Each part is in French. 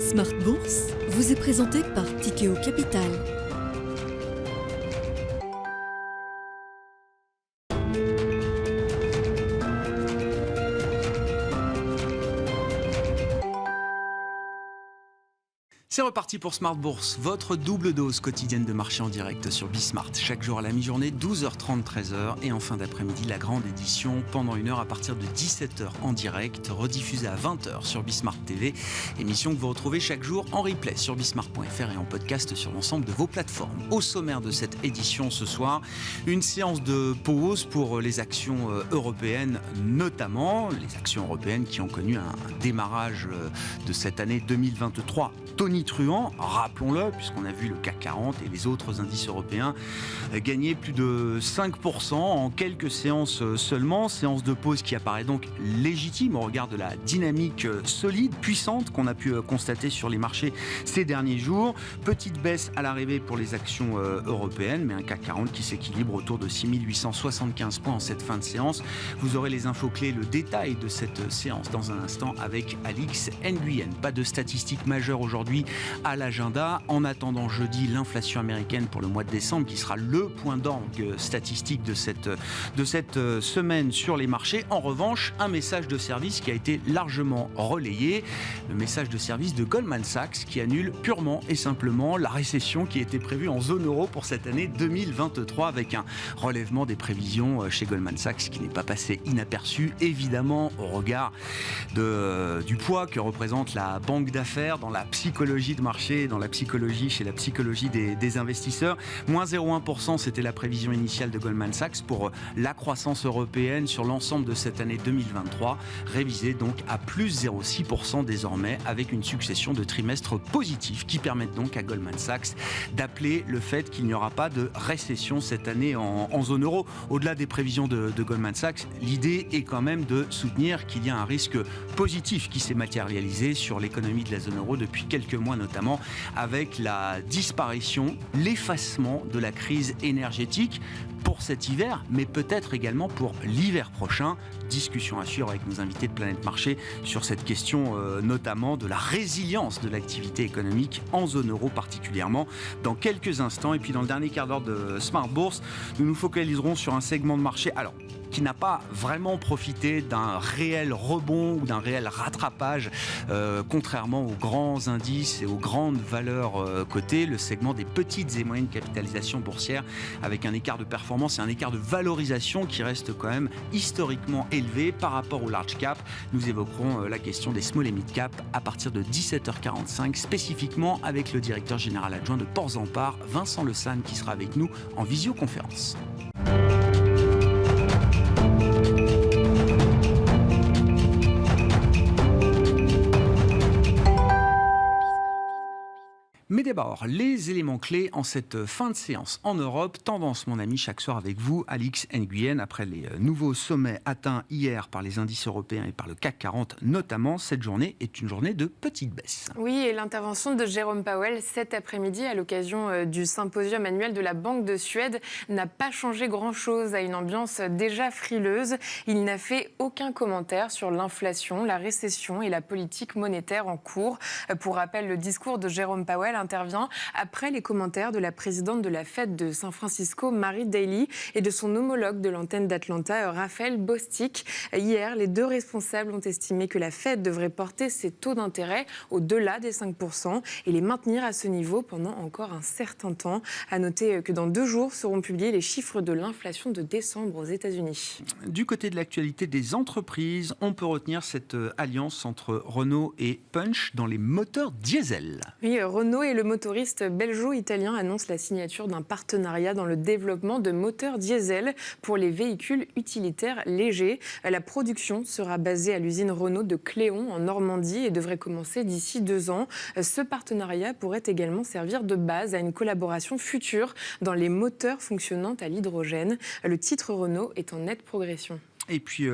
Smart Bourse vous est présenté par Tikeo Capital. C'est reparti pour Smart Bourse, votre double dose quotidienne de marché en direct sur Bismart. Chaque jour à la mi-journée, 12h30, 13h. Et en fin d'après-midi, la grande édition pendant une heure à partir de 17h en direct, rediffusée à 20h sur Bismart TV. Émission que vous retrouvez chaque jour en replay sur bismart.fr et en podcast sur l'ensemble de vos plateformes. Au sommaire de cette édition ce soir, une séance de pause pour les actions européennes, notamment les actions européennes qui ont connu un démarrage de cette année 2023 tonitruant, rappelons-le, puisqu'on a vu le CAC 40 et les autres indices européens gagner plus de 5% en quelques séances seulement. Séance de pause qui apparaît donc légitime au regard de la dynamique solide, puissante qu'on a pu constater sur les marchés ces derniers jours. Petite baisse à l'arrivée pour les actions européennes, mais un CAC 40 qui s'équilibre autour de 6875 points en cette fin de séance. Vous aurez les infos clés, le détail de cette séance dans un instant avec Alix Nguyen. Pas de statistiques majeures aujourd'hui à l'agenda. En attendant jeudi, l'inflation américaine pour le mois de décembre qui sera le point d'orgue statistique de cette semaine sur les marchés. En revanche, un message de service qui a été largement relayé, le message de service de Goldman Sachs qui annule purement et simplement la récession qui était prévue en zone euro pour cette année 2023 avec un relèvement des prévisions chez Goldman Sachs qui n'est pas passé inaperçu, évidemment au regard du poids que représente la banque d'affaires dans la psychologie de marché, dans la psychologie, chez la psychologie des investisseurs. Moins 0,1%, c'était la prévision initiale de Goldman Sachs pour la croissance européenne sur l'ensemble de cette année 2023, révisée donc à plus 0,6% désormais, avec une succession de trimestres positifs qui permettent donc à Goldman Sachs d'appeler le fait qu'il n'y aura pas de récession cette année en zone euro. Au-delà des prévisions de Goldman Sachs, l'idée est quand même de soutenir qu'il y a un risque positif qui s'est matérialisé sur l'économie de la zone euro depuis quelques mois notamment, avec la disparition, l'effacement de la crise énergétique pour cet hiver, mais peut-être également pour l'hiver prochain. Discussion à suivre avec nos invités de Planète Marché sur cette question notamment de la résilience de l'activité économique en zone euro particulièrement dans quelques instants. Et puis dans le dernier quart d'heure de Smart Bourse, nous nous focaliserons sur un segment de marché qui n'a pas vraiment profité d'un réel rebond ou d'un réel rattrapage, contrairement aux grands indices et aux grandes valeurs cotées, le segment des petites et moyennes capitalisations boursières, avec un écart de performance et un écart de valorisation qui reste quand même historiquement élevé par rapport au large cap. Nous évoquerons la question des small et mid cap à partir de 17h45, spécifiquement avec le directeur général adjoint de Portzamparc, Vincent Le San, qui sera avec nous en visioconférence. Mais d'abord, les éléments clés en cette fin de séance en Europe. Tendance, mon ami, chaque soir avec vous, Alix Nguyen. Après les nouveaux sommets atteints hier par les indices européens et par le CAC 40 notamment, cette journée est une journée de petite baisse. Oui, et l'intervention de Jérôme Powell cet après-midi à l'occasion du symposium annuel de la Banque de Suède n'a pas changé grand-chose à une ambiance déjà frileuse. Il n'a fait aucun commentaire sur l'inflation, la récession et la politique monétaire en cours. Pour rappel, le discours de Jérôme Powell intervient après les commentaires de la présidente de la Fed de San Francisco, Mary Daly, et de son homologue de l'antenne d'Atlanta, Raphaël Bostic. Hier, les deux responsables ont estimé que la Fed devrait porter ses taux d'intérêt au-delà des 5% et les maintenir à ce niveau pendant encore un certain temps. À noter que dans 2 jours seront publiés les chiffres de l'inflation de décembre aux États-Unis. Du côté de l'actualité des entreprises, on peut retenir cette alliance entre Renault et Punch dans les moteurs diesel. Oui, Renault et le motoriste belgeo-italien annoncent la signature d'un partenariat dans le développement de moteurs diesel pour les véhicules utilitaires légers. La production sera basée à l'usine Renault de Cléon en Normandie et devrait commencer d'ici 2 ans. Ce partenariat pourrait également servir de base à une collaboration future dans les moteurs fonctionnant à l'hydrogène. Le titre Renault est en nette progression. Et puis,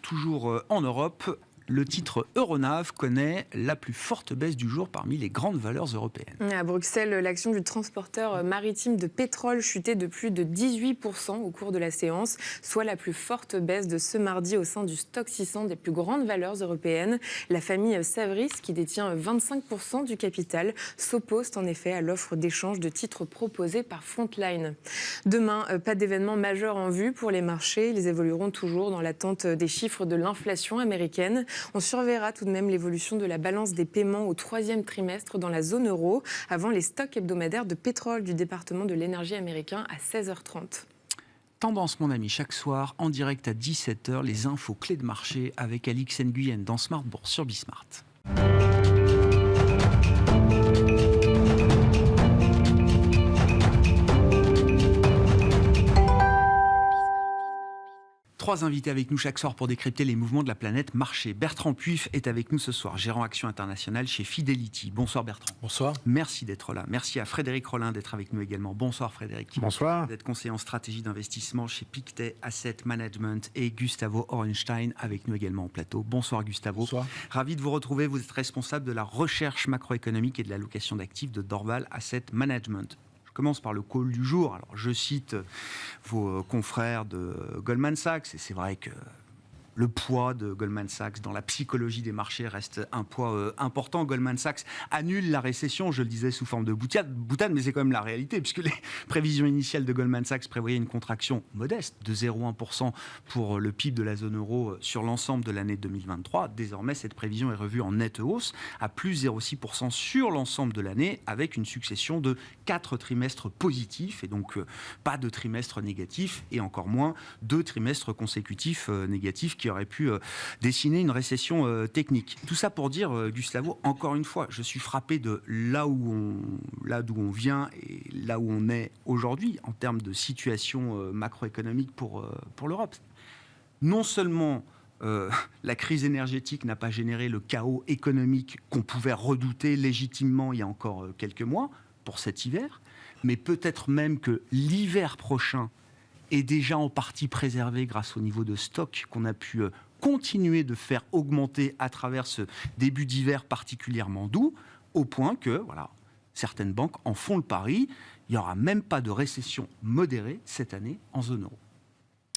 toujours en Europe, Le titre Euronav connaît la plus forte baisse du jour parmi les grandes valeurs européennes. À Bruxelles, l'action du transporteur maritime de pétrole chutait de plus de 18% au cours de la séance, soit la plus forte baisse de ce mardi au sein du stock 600 des plus grandes valeurs européennes. La famille Saveris, qui détient 25% du capital, s'oppose en effet à l'offre d'échange de titres proposée par Frontline. Demain, pas d'événements majeurs en vue pour les marchés. Ils évolueront toujours dans l'attente des chiffres de l'inflation américaine. On surveillera tout de même l'évolution de la balance des paiements au troisième trimestre dans la zone euro, avant les stocks hebdomadaires de pétrole du département de l'énergie américain à 16h30. Tendance, mon ami, chaque soir, en direct à 17h, les infos clés de marché avec Alix Nguyen dans Smart Bourse sur Bismart. Trois invités avec nous chaque soir pour décrypter les mouvements de la planète marché. Bertrand Puif est avec nous ce soir, gérant Action Internationale chez Fidelity. Bonsoir Bertrand. Bonsoir. Merci d'être là. Merci à Frédéric Rollin d'être avec nous également. Bonsoir Frédéric. Bonsoir. D'être conseiller en stratégie d'investissement chez Pictet Asset Management et Gustavo Orenstein avec nous également en plateau. Bonsoir Gustavo. Bonsoir. Ravi de vous retrouver. Vous êtes responsable de la recherche macroéconomique et de l'allocation d'actifs de Dorval Asset Management. Je commence par le call du jour. Alors, je cite vos confrères de Goldman Sachs, et c'est vrai que le poids de Goldman Sachs dans la psychologie des marchés reste un poids important. Goldman Sachs annule la récession, je le disais sous forme de boutade, mais c'est quand même la réalité, puisque les prévisions initiales de Goldman Sachs prévoyaient une contraction modeste de 0,1% pour le PIB de la zone euro sur l'ensemble de l'année 2023. Désormais, cette prévision est revue en nette hausse à plus 0,6% sur l'ensemble de l'année, avec une succession de 4 trimestres positifs, et donc pas de trimestre négatif, et encore moins 2 trimestres consécutifs négatifs qui aurait pu dessiner une récession technique. Tout ça pour dire, Gustavo, encore une fois, je suis frappé de là d'où on vient et là où on est aujourd'hui en termes de situation macroéconomique pour l'Europe. Non seulement la crise énergétique n'a pas généré le chaos économique qu'on pouvait redouter légitimement il y a encore quelques mois pour cet hiver, mais peut-être même que l'hiver prochain est déjà en partie préservé grâce au niveau de stock qu'on a pu continuer de faire augmenter à travers ce début d'hiver particulièrement doux, au point que certaines banques en font le pari. Il n'y aura même pas de récession modérée cette année en zone euro.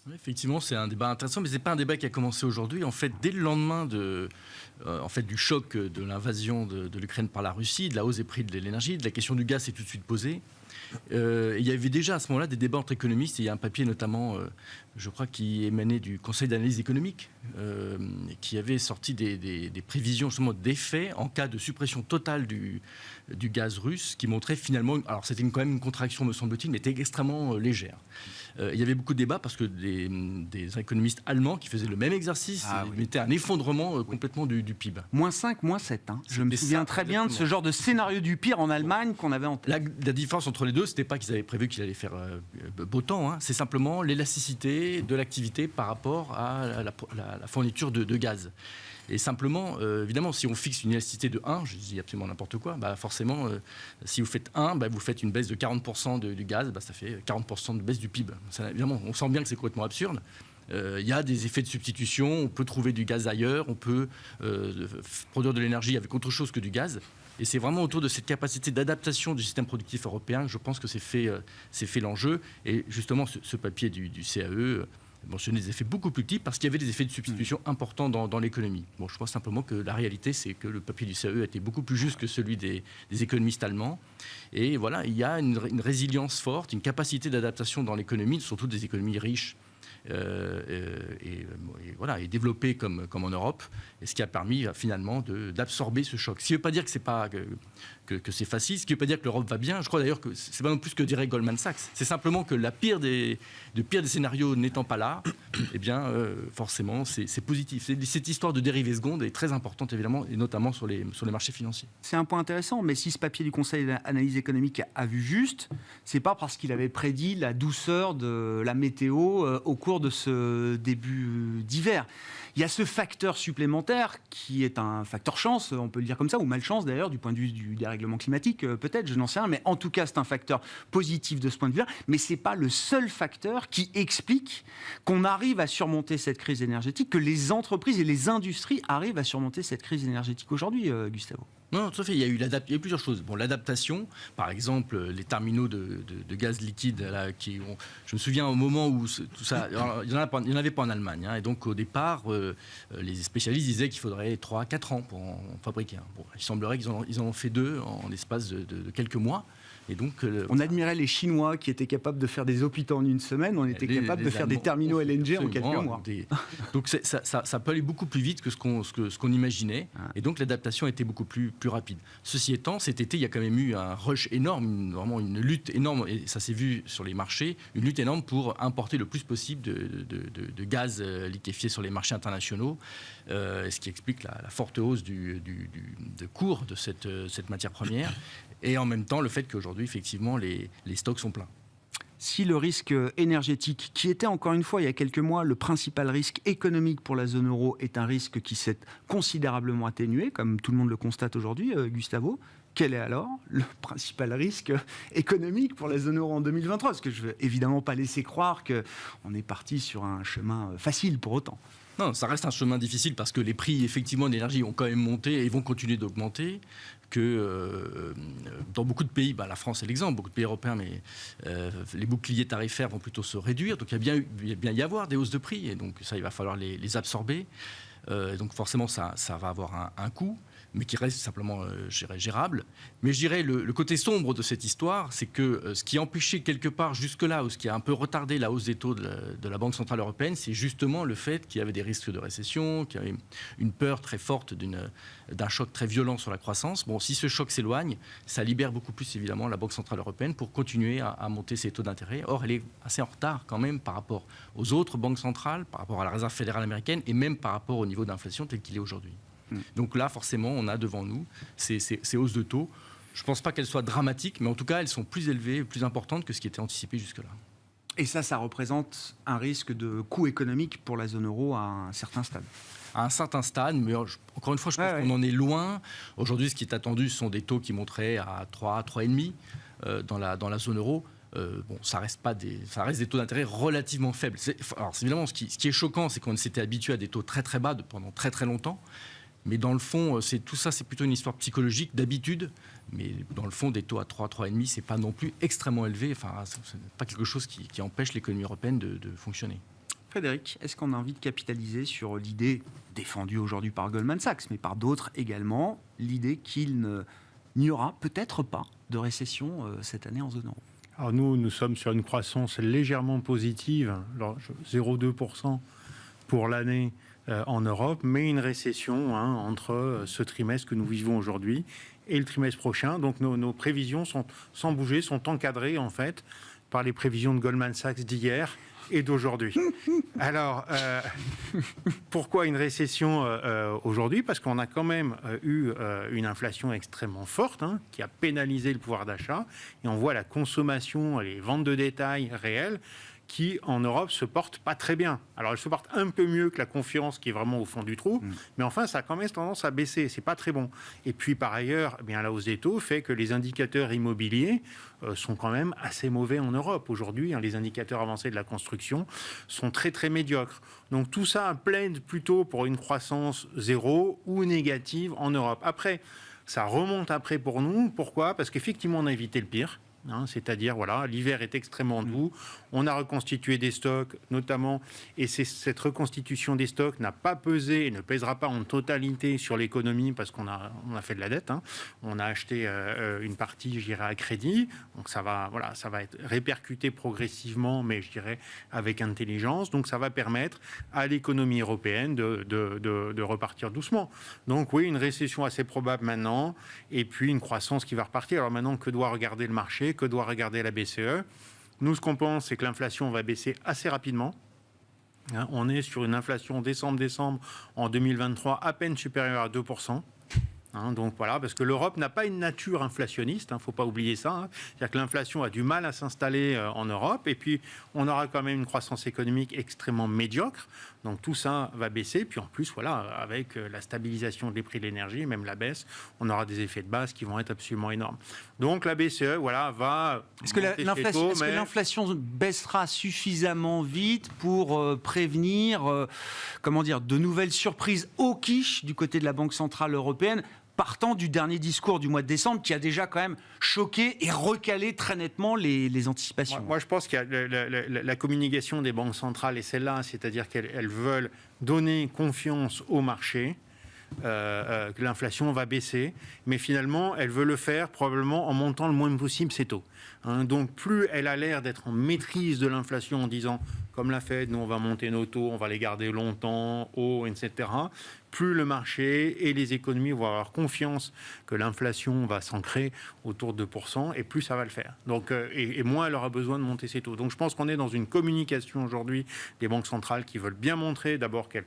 Oui, effectivement, c'est un débat intéressant, mais ce n'est pas un débat qui a commencé aujourd'hui. En fait, dès le lendemain du choc de l'invasion de l'Ukraine par la Russie, de la hausse des prix de l'énergie, de la question du gaz s'est tout de suite posée. Il y avait déjà à ce moment-là des débats entre économistes. Et il y a un papier notamment, je crois, qui émanait du Conseil d'analyse économique, qui avait sorti des prévisions justement d'effets en cas de suppression totale du gaz russe, qui montrait finalement, alors c'était quand même une contraction me semble-t-il, mais était extrêmement légère. Il y avait beaucoup de débats parce que des économistes allemands qui faisaient le même exercice mettaient un effondrement complètement du PIB. -5, -7. Je me souviens très bien de ce genre de scénario du pire en Allemagne qu'on avait en tête. La différence entre les deux, c'était pas qu'ils avaient prévu qu'il allait faire beau temps, c'est simplement l'élasticité de l'activité par rapport à la fourniture de gaz. Et simplement, évidemment, si on fixe une élasticité de 1, je dis absolument n'importe quoi, forcément, si vous faites 1, vous faites une baisse de 40% du gaz, ça fait 40% de baisse du PIB. Ça, évidemment, on sent bien que c'est complètement absurde. Il y a des effets de substitution, on peut trouver du gaz ailleurs, on peut produire de l'énergie avec autre chose que du gaz. Et c'est vraiment autour de cette capacité d'adaptation du système productif européen que je pense que c'est fait l'enjeu. Et justement, ce papier du CAE mentionnait des effets beaucoup plus petits parce qu'il y avait des effets de substitution importants dans l'économie. Bon, je pense simplement que la réalité, c'est que le papier du CAE a été beaucoup plus juste que celui des économistes allemands. Et voilà, il y a une résilience forte, une capacité d'adaptation dans l'économie, surtout des économies riches. Et développé comme en Europe, et ce qui a permis finalement d'absorber ce choc. Ce qui ne veut pas dire que c'est facile, ce qui ne veut pas dire que l'Europe va bien. Je crois d'ailleurs que ce n'est pas non plus ce que dirait Goldman Sachs. C'est simplement que le pire des scénarios n'étant pas là, forcément c'est positif. Cette histoire de dérivée seconde est très importante évidemment, et notamment sur les marchés financiers. C'est un point intéressant, mais si ce papier du Conseil d'analyse économique a vu juste, c'est pas parce qu'il avait prédit la douceur de la météo au cours de ce début d'hiver. Il y a ce facteur supplémentaire qui est un facteur chance, on peut le dire comme ça, ou malchance d'ailleurs, du point de vue du dérèglement climatique, peut-être, je n'en sais rien, mais en tout cas, c'est un facteur positif de ce point de vue-là. Mais ce n'est pas le seul facteur qui explique qu'on arrive à surmonter cette crise énergétique, que les entreprises et les industries arrivent à surmonter cette crise énergétique aujourd'hui, Gustavo. Non, tout à fait. Il y a eu plusieurs choses. Bon, l'adaptation, par exemple, les terminaux de gaz liquide, là, je me souviens au moment où tout ça, alors, il n'y en avait pas en Allemagne. Hein, et donc, au départ, les spécialistes disaient qu'il faudrait 3-4 ans pour en fabriquer un. Bon, il semblerait qu'ils en ont fait 2 en l'espace de quelques mois. Et donc, on admirait les Chinois qui étaient capables de faire des hôpitaux en une semaine. On était capable de faire des terminaux LNG en quelques mois. Donc ça peut aller beaucoup plus vite que ce qu'on imaginait. Et donc l'adaptation a été beaucoup plus rapide. Ceci étant, cet été, il y a quand même eu un rush énorme, vraiment une lutte énorme, et ça s'est vu sur les marchés, une lutte énorme pour importer le plus possible de gaz liquéfié sur les marchés internationaux, ce qui explique la forte hausse de cours de cette matière première. Et en même temps, le fait qu'aujourd'hui, effectivement, les stocks sont pleins. Si le risque énergétique, qui était encore une fois il y a quelques mois le principal risque économique pour la zone euro, est un risque qui s'est considérablement atténué, comme tout le monde le constate aujourd'hui, Gustavo, quel est alors le principal risque économique pour la zone euro en 2023 ? Parce que je ne veux évidemment pas laisser croire qu'on est parti sur un chemin facile pour autant. Non, ça reste un chemin difficile parce que les prix effectivement d'énergie ont quand même monté et vont continuer d'augmenter. Que dans beaucoup de pays, la France est l'exemple, beaucoup de pays européens, mais les boucliers tarifaires vont plutôt se réduire. Donc il y a bien y avoir des hausses de prix et donc ça, il va falloir les absorber. Donc forcément, ça va avoir un coût, mais qui reste simplement gérable. Mais je dirais le côté sombre de cette histoire, c'est que ce qui empêchait quelque part jusque-là, ou ce qui a un peu retardé la hausse des taux de la Banque Centrale Européenne, c'est justement le fait qu'il y avait des risques de récession, qu'il y avait une peur très forte d'un choc très violent sur la croissance. Bon, si ce choc s'éloigne, ça libère beaucoup plus évidemment la Banque Centrale Européenne pour continuer à monter ses taux d'intérêt. Or, elle est assez en retard quand même par rapport aux autres banques centrales, par rapport à la Réserve fédérale américaine et même par rapport au niveau d'inflation tel qu'il est aujourd'hui. Donc là, forcément, on a devant nous ces hausses de taux. Je ne pense pas qu'elles soient dramatiques, mais en tout cas, elles sont plus élevées, plus importantes que ce qui était anticipé jusque-là. Et ça représente un risque de coût économique pour la zone euro à un certain stade. À un certain stade, mais encore une fois, je pense qu'on en est loin. Aujourd'hui, ce qui est attendu, ce sont des taux qui monteraient à 3, 3,5 dans la zone euro. Ça reste des taux d'intérêt relativement faibles. Alors, évidemment, ce qui est choquant, c'est qu'on s'était habitué à des taux très très bas pendant très très longtemps. Mais dans le fond, tout ça, c'est plutôt une histoire psychologique d'habitude. Mais dans le fond, des taux à 3, 3,5, c'est pas non plus extrêmement élevé. Enfin, c'est pas quelque chose qui empêche l'économie européenne de fonctionner. Frédéric, est-ce qu'on a envie de capitaliser sur l'idée défendue aujourd'hui par Goldman Sachs, mais par d'autres également, l'idée qu'il n'y aura peut-être pas de récession cette année en zone euro ? Alors nous sommes sur une croissance légèrement positive, 0,2% pour l'année en Europe, mais une récession entre ce trimestre que nous vivons aujourd'hui et le trimestre prochain. Donc nos prévisions sont, sans bouger, sont encadrées en fait par les prévisions de Goldman Sachs d'hier et d'aujourd'hui. Alors, pourquoi une récession aujourd'hui ? Parce qu'on a quand même eu une inflation extrêmement forte qui a pénalisé le pouvoir d'achat. Et on voit la consommation, les ventes de détail réelles qui, en Europe, se portent pas très bien. Alors, elles se portent un peu mieux que la confiance qui est vraiment au fond du trou, mais enfin, ça a quand même tendance à baisser. C'est pas très bon. Et puis, par ailleurs, la hausse des taux fait que les indicateurs immobiliers sont quand même assez mauvais en Europe. Aujourd'hui, les indicateurs avancés de la construction sont très, très médiocres. Donc, tout ça plaide plutôt pour une croissance zéro ou négative en Europe. Après, ça remonte après pour nous. Pourquoi ? Parce qu'effectivement, on a évité le pire. C'est-à-dire, l'hiver est extrêmement doux, on a reconstitué des stocks, notamment, et cette reconstitution des stocks n'a pas pesé et ne pèsera pas en totalité sur l'économie parce qu'on a fait de la dette. On a acheté une partie, je dirais, à crédit, donc ça va être répercuté progressivement, mais je dirais avec intelligence. Donc ça va permettre à l'économie européenne de repartir doucement. Donc oui, une récession assez probable maintenant, et puis une croissance qui va repartir. Alors maintenant, que doit regarder le marché ? Que doit regarder la BCE ? Nous, ce qu'on pense, c'est que l'inflation va baisser assez rapidement. On est sur une inflation décembre en 2023 à peine supérieure à 2%. Donc voilà, parce que l'Europe n'a pas une nature inflationniste, faut pas oublier ça. C'est-à-dire que l'inflation a du mal à s'installer en Europe, et puis on aura quand même une croissance économique extrêmement médiocre. Donc tout ça va baisser, puis en plus, voilà, avec la stabilisation des prix de l'énergie, même la baisse, on aura des effets de base qui vont être absolument énormes. Donc la BCE, voilà, va. Est-ce que l'inflation baissera suffisamment vite pour prévenir, de nouvelles surprises au quiche du côté de la Banque centrale européenne, partant du dernier discours du mois de décembre qui a déjà quand même choqué et recalé très nettement les anticipations? Moi, je pense qu'il y a la communication des banques centrales et celle-là, c'est-à-dire qu'elles veulent donner confiance au marché, que l'inflation va baisser, mais finalement, elles veulent le faire probablement en montant le moins possible ses taux. Donc, plus elle a l'air d'être en maîtrise de l'inflation en disant, comme la Fed, nous on va monter nos taux, on va les garder longtemps, haut, etc., plus le marché et les économies vont avoir confiance que l'inflation va s'ancrer autour de 2%, et plus ça va le faire. Donc, et moins elle aura besoin de monter ses taux. Donc je pense qu'on est dans une communication aujourd'hui des banques centrales qui veulent bien montrer d'abord qu'elles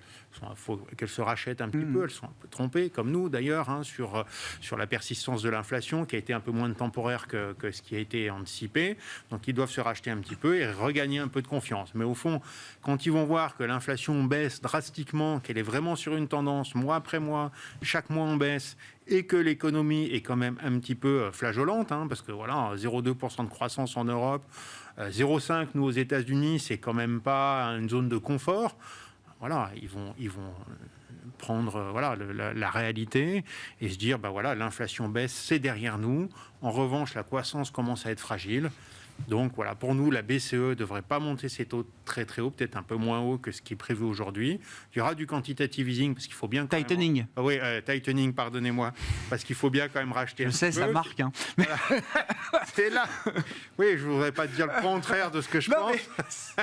se rachètent un petit peu, elles sont un peu trompées, comme nous d'ailleurs, sur la persistance de l'inflation qui a été un peu moins temporaire que ce qui a été anticipé. Donc ils doivent se racheter un petit peu et regagner un peu de confiance. Mais au fond, quand ils vont voir que l'inflation baisse drastiquement, qu'elle est vraiment sur une tendance mois après mois, chaque mois on baisse, et que l'économie est quand même un petit peu flageolante, parce que voilà, 0,2% de croissance en Europe, 0,5% nous aux États-Unis, c'est quand même pas une zone de confort. Voilà, ils vont prendre la réalité et se dire l'inflation baisse, c'est derrière nous. En revanche, la croissance commence à être fragile. Donc voilà, pour nous, la BCE ne devrait pas monter ses taux très très haut, peut-être un peu moins haut que ce qui est prévu aujourd'hui. Il y aura du quantitative easing, parce qu'il faut bien... Tightening. Tightening, pardonnez-moi, parce qu'il faut bien quand même racheter ça marque. Voilà. C'est là. Oui, je ne voudrais pas dire le contraire de ce que je pense.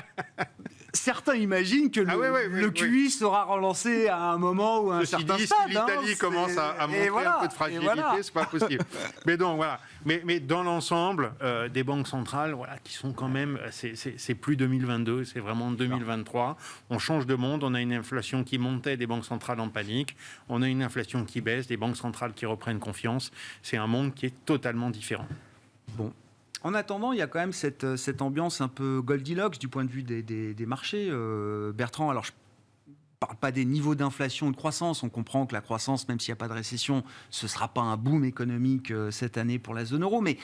Certains imaginent que le QI sera relancé à un moment ou à un certain stade. Si l'Italie commence à montrer un peu de fragilité, c'est pas possible. Mais donc voilà. Mais dans l'ensemble, des banques centrales, qui sont quand même, c'est plus 2022, c'est vraiment 2023. On change de monde. On a une inflation qui montait, des banques centrales en panique. On a une inflation qui baisse, des banques centrales qui reprennent confiance. C'est un monde qui est totalement différent. Bon. En attendant, il y a quand même cette ambiance un peu Goldilocks du point de vue des marchés. Bertrand, alors je ne parle pas des niveaux d'inflation ou de croissance. On comprend que la croissance, même s'il n'y a pas de récession, ce ne sera pas un boom économique cette année pour la zone euro. Mais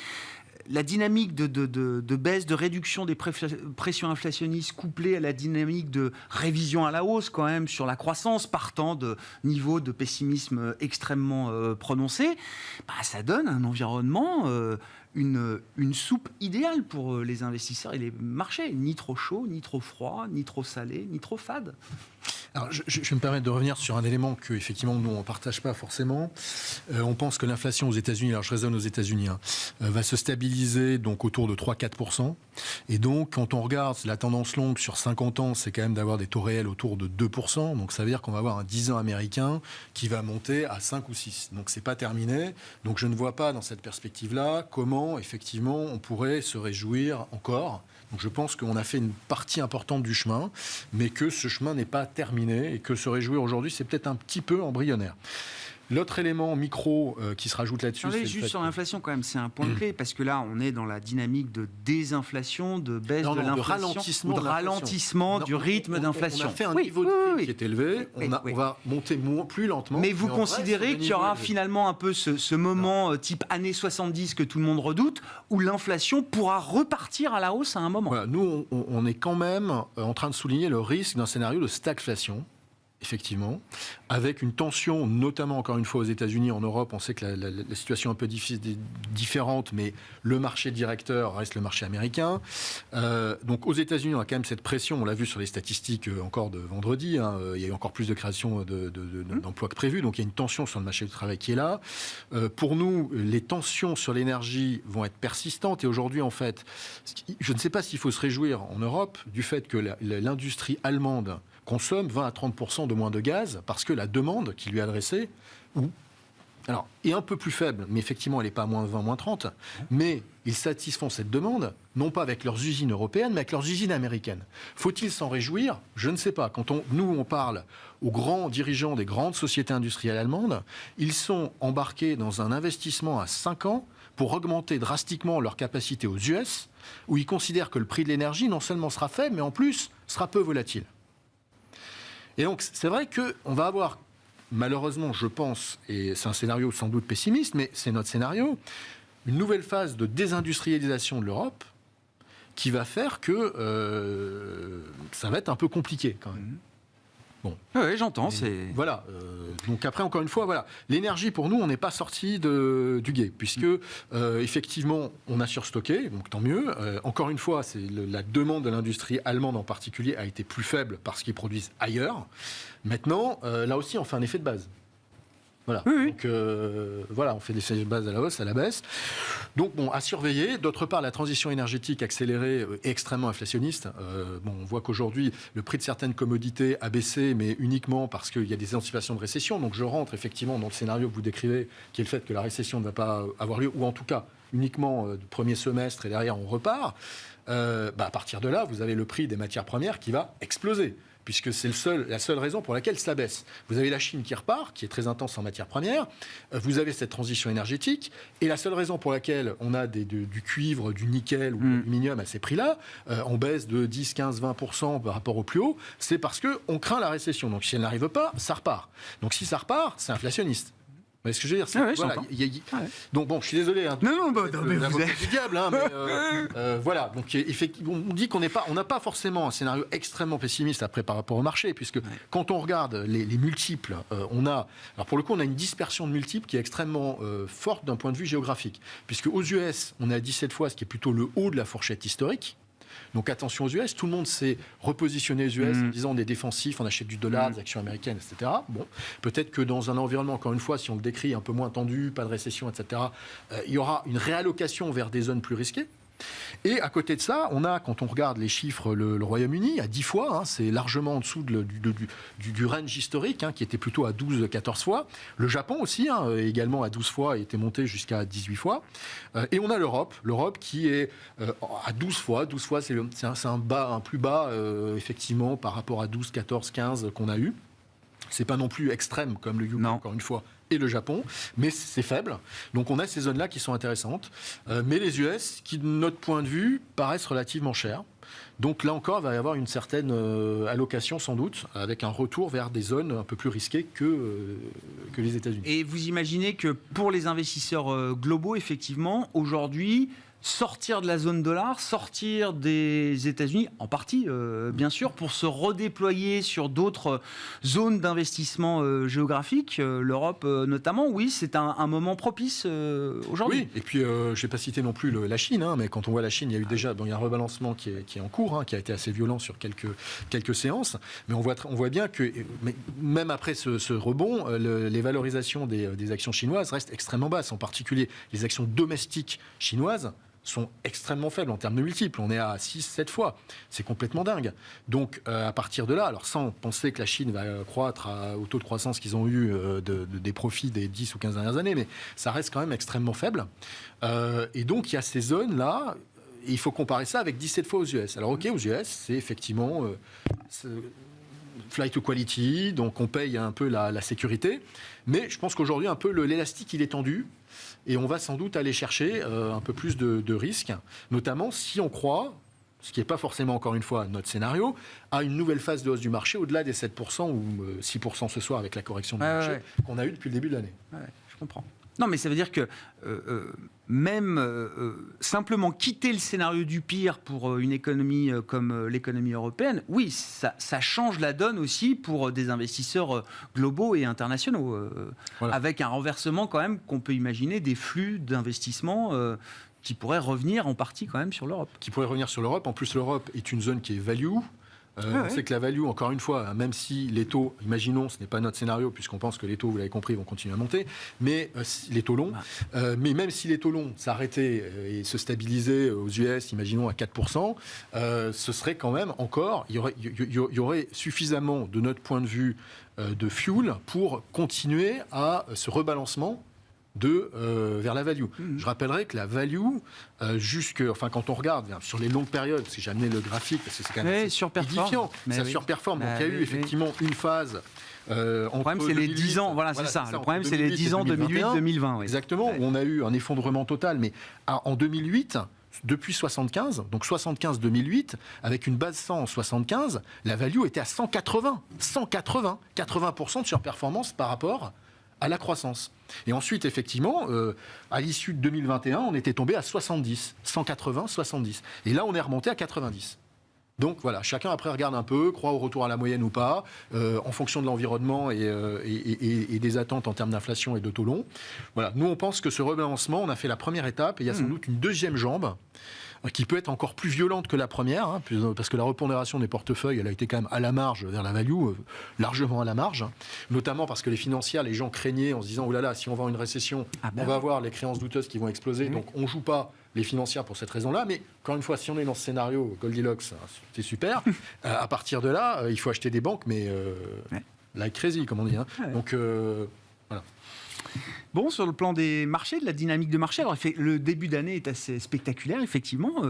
la dynamique de baisse, de réduction des pressions inflationnistes couplée à la dynamique de révision à la hausse quand même sur la croissance, partant de niveaux de pessimisme extrêmement prononcés, ça donne un environnement... Une soupe idéale pour les investisseurs et les marchés. Ni trop chaud, ni trop froid, ni trop salé, ni trop fade. Alors, je vais me permettre de revenir sur un élément que, effectivement, nous, on ne partage pas forcément. On pense que l'inflation aux États-Unis, alors je raisonne aux États-Unis, va se stabiliser donc autour de 3-4%. Et donc, quand on regarde la tendance longue sur 50 ans, c'est quand même d'avoir des taux réels autour de 2%. Donc, ça veut dire qu'on va avoir un 10 ans américain qui va monter à 5 ou 6. Donc, ce n'est pas terminé. Donc, je ne vois pas dans cette perspective-là comment, effectivement, on pourrait se réjouir encore. Donc je pense qu'on a fait une partie importante du chemin, mais que ce chemin n'est pas terminé et que se réjouir aujourd'hui, c'est peut-être un petit peu embryonnaire. L'autre élément micro qui se rajoute là-dessus... c'est juste sur l'inflation quand même, c'est un point clé, parce que là, on est dans la dynamique de désinflation, de baisse de l'inflation, de ralentissement du rythme d'inflation. On a fait un niveau de prix qui est élevé, on va monter plus lentement. Mais vous considérez qu'il y aura finalement un peu ce moment type années 70 que tout le monde redoute, où l'inflation pourra repartir à la hausse à un moment. Voilà, nous, on est quand même en train de souligner le risque d'un scénario de stagflation. Effectivement, avec une tension, notamment encore une fois aux États-Unis, en Europe, on sait que la situation est un peu différente, mais le marché directeur reste le marché américain. Donc aux États-Unis, on a quand même cette pression, on l'a vu sur les statistiques encore de vendredi, il y a eu encore plus de création d'emplois que prévu, donc il y a une tension sur le marché du travail qui est là. Pour nous, les tensions sur l'énergie vont être persistantes, et aujourd'hui, en fait, je ne sais pas s'il faut se réjouir en Europe du fait que l'industrie allemande consomme 20 à 30% de moins de gaz parce que la demande qui lui est adressée, ou alors, est un peu plus faible, mais effectivement, elle n'est pas à moins 20, moins 30. Mais ils satisfont cette demande, non pas avec leurs usines européennes, mais avec leurs usines américaines. Faut-il s'en réjouir ? Je ne sais pas. Quand on parle aux grands dirigeants des grandes sociétés industrielles allemandes, ils sont embarqués dans un investissement à 5 ans pour augmenter drastiquement leur capacité aux US, où ils considèrent que le prix de l'énergie non seulement sera faible, mais en plus sera peu volatile. Et donc, c'est vrai qu'on va avoir... Malheureusement, je pense, et c'est un scénario sans doute pessimiste, mais c'est notre scénario, une nouvelle phase de désindustrialisation de l'Europe qui va faire que ça va être un peu compliqué quand même. Bon. Oui, j'entends. Voilà. Donc après, encore une fois, voilà. L'énergie, pour nous, on n'est pas sorti du gué, puisque effectivement, on a surstocké, donc tant mieux. Encore une fois, la demande de l'industrie allemande en particulier a été plus faible parce qu'ils produisent ailleurs. Maintenant, là aussi, on fait un effet de base. Voilà. Oui. Donc voilà, on fait des effets de base à la hausse, à la baisse. Donc bon, à surveiller. D'autre part, la transition énergétique accélérée est extrêmement inflationniste. On voit qu'aujourd'hui, le prix de certaines commodités a baissé, mais uniquement parce qu'il y a des anticipations de récession. Donc je rentre effectivement dans le scénario que vous décrivez, qui est le fait que la récession ne va pas avoir lieu, ou en tout cas uniquement du premier semestre, et derrière on repart. À partir de là, vous avez le prix des matières premières qui va exploser, puisque c'est la seule raison pour laquelle ça baisse. Vous avez la Chine qui repart, qui est très intense en matières premières, vous avez cette transition énergétique, et la seule raison pour laquelle on a du cuivre, du nickel ou de l'aluminium à ces prix-là, en baisse de 10, 15, 20% par rapport au plus haut, c'est parce qu'on craint la récession. Donc si elle n'arrive pas, ça repart. Donc si ça repart, c'est inflationniste. Vous voyez ce que je veux dire? Voilà, donc bon, je suis désolé. Non, mais vous êtes du diable, mais voilà. Donc effectivement, on dit qu'on n'a pas forcément un scénario extrêmement pessimiste après par rapport au marché, puisque quand on regarde les multiples, alors pour le coup, on a une dispersion de multiples qui est extrêmement forte d'un point de vue géographique, puisque aux US, on est à 17 fois, ce qui est plutôt le haut de la fourchette historique. Donc attention aux US, tout le monde s'est repositionné aux US en disant on est défensif, on achète du dollar, des actions américaines, etc. Bon, peut-être que dans un environnement, encore une fois, si on le décrit un peu moins tendu, pas de récession, etc., il y aura une réallocation vers des zones plus risquées. Et à côté de ça, on a, quand on regarde les chiffres, le Royaume-Uni à 10 fois, c'est largement en dessous du range historique, qui était plutôt à 12-14 fois. Le Japon aussi, également à 12 fois, était monté jusqu'à 18 fois. Et on a l'Europe qui est à 12 fois. 12 fois, c'est un plus bas, effectivement, par rapport à 12, 14, 15 qu'on a eu. C'est pas non plus extrême comme le UK, encore une fois, et le Japon, mais c'est faible. Donc on a ces zones-là qui sont intéressantes. Mais les US, qui de notre point de vue, paraissent relativement chères. Donc là encore, il va y avoir une certaine allocation sans doute, avec un retour vers des zones un peu plus risquées que les États-Unis. Et vous imaginez que pour les investisseurs globaux, effectivement, aujourd'hui, sortir de la zone dollar, sortir des États-Unis, en partie, bien sûr, pour se redéployer sur d'autres zones d'investissement géographiques, l'Europe notamment, oui, c'est un moment propice aujourd'hui. Oui, et puis je ne vais pas citer non plus la Chine, mais quand on voit la Chine, il y a eu déjà il y a un rebalancement qui est en cours, qui a été assez violent sur quelques séances, mais on voit bien que même après ce rebond, les valorisations des actions chinoises restent extrêmement basses, en particulier les actions domestiques chinoises sont extrêmement faibles en termes de multiples. On est à 6-7 fois. C'est complètement dingue. Donc, à partir de là, alors sans penser que la Chine va croître au taux de croissance qu'ils ont eu des profits des 10 ou 15 dernières années, mais ça reste quand même extrêmement faible. Et donc, il y a ces zones-là, et il faut comparer ça avec 17 fois aux US. Alors, OK, aux US, c'est effectivement flight to quality, donc on paye un peu la sécurité, mais je pense qu'aujourd'hui, un peu l'élastique, il est tendu. Et on va sans doute aller chercher un peu plus de risques, notamment si on croit, ce qui n'est pas forcément encore une fois notre scénario, à une nouvelle phase de hausse du marché au-delà des 7% ou 6% ce soir avec la correction du marché qu'on a eu depuis le début de l'année. Ouais, je comprends. Non, mais ça veut dire que même simplement quitter le scénario du pire pour une économie comme l'économie européenne, oui, ça change la donne aussi pour des investisseurs globaux et internationaux, avec un renversement quand même qu'on peut imaginer des flux d'investissement qui pourraient revenir en partie quand même sur l'Europe. Qui pourraient revenir sur l'Europe. En plus, l'Europe est une zone qui est value. On sait que la value, encore une fois, même si les taux, imaginons, ce n'est pas notre scénario, puisqu'on pense que les taux, vous l'avez compris, vont continuer à monter, mais les taux longs, mais même si les taux longs s'arrêtaient et se stabilisaient aux US, imaginons à 4%, ce serait quand même encore, il y aurait suffisamment, de notre point de vue, de fuel pour continuer à ce rebalancement vers la value. Je rappellerai que la value, quand on regarde sur les longues périodes, parce que j'ai amené le graphique, parce que c'est quand même édifiant, ça surperforme. Donc il y a eu effectivement une phase. Le problème, c'est les 10 ans. Voilà, c'est ça. Le problème, c'est les 10 ans 2008-2020. Exactement, où on a eu un effondrement total. Mais en 2008, depuis 75, donc 75-2008, avec une base 100 en 75, la value était à 180. 80% de surperformance par rapport à la croissance. Et ensuite, effectivement, à l'issue de 2021, on était tombé à 70. 180, 70. Et là, on est remonté à 90. Donc voilà, chacun après regarde un peu, croit au retour à la moyenne ou pas, en fonction de l'environnement et des attentes en termes d'inflation et de taux long. Voilà, nous on pense que ce rebalancement, on a fait la première étape, et il y a sans doute une deuxième jambe qui peut être encore plus violente que la première, parce que la repondération des portefeuilles, elle a été quand même à la marge vers la value, largement à la marge, notamment parce que les financières, les gens craignaient en se disant, oh là là, si on va avoir une récession, on va avoir les créances douteuses qui vont exploser, donc on ne joue pas les financières pour cette raison-là, mais encore une fois, si on est dans ce scénario Goldilocks, c'est super, à partir de là, il faut acheter des banques, mais like crazy, comme on dit. Donc, voilà. Bon, sur le plan des marchés, de la dynamique de marché, alors le début d'année est assez spectaculaire, effectivement,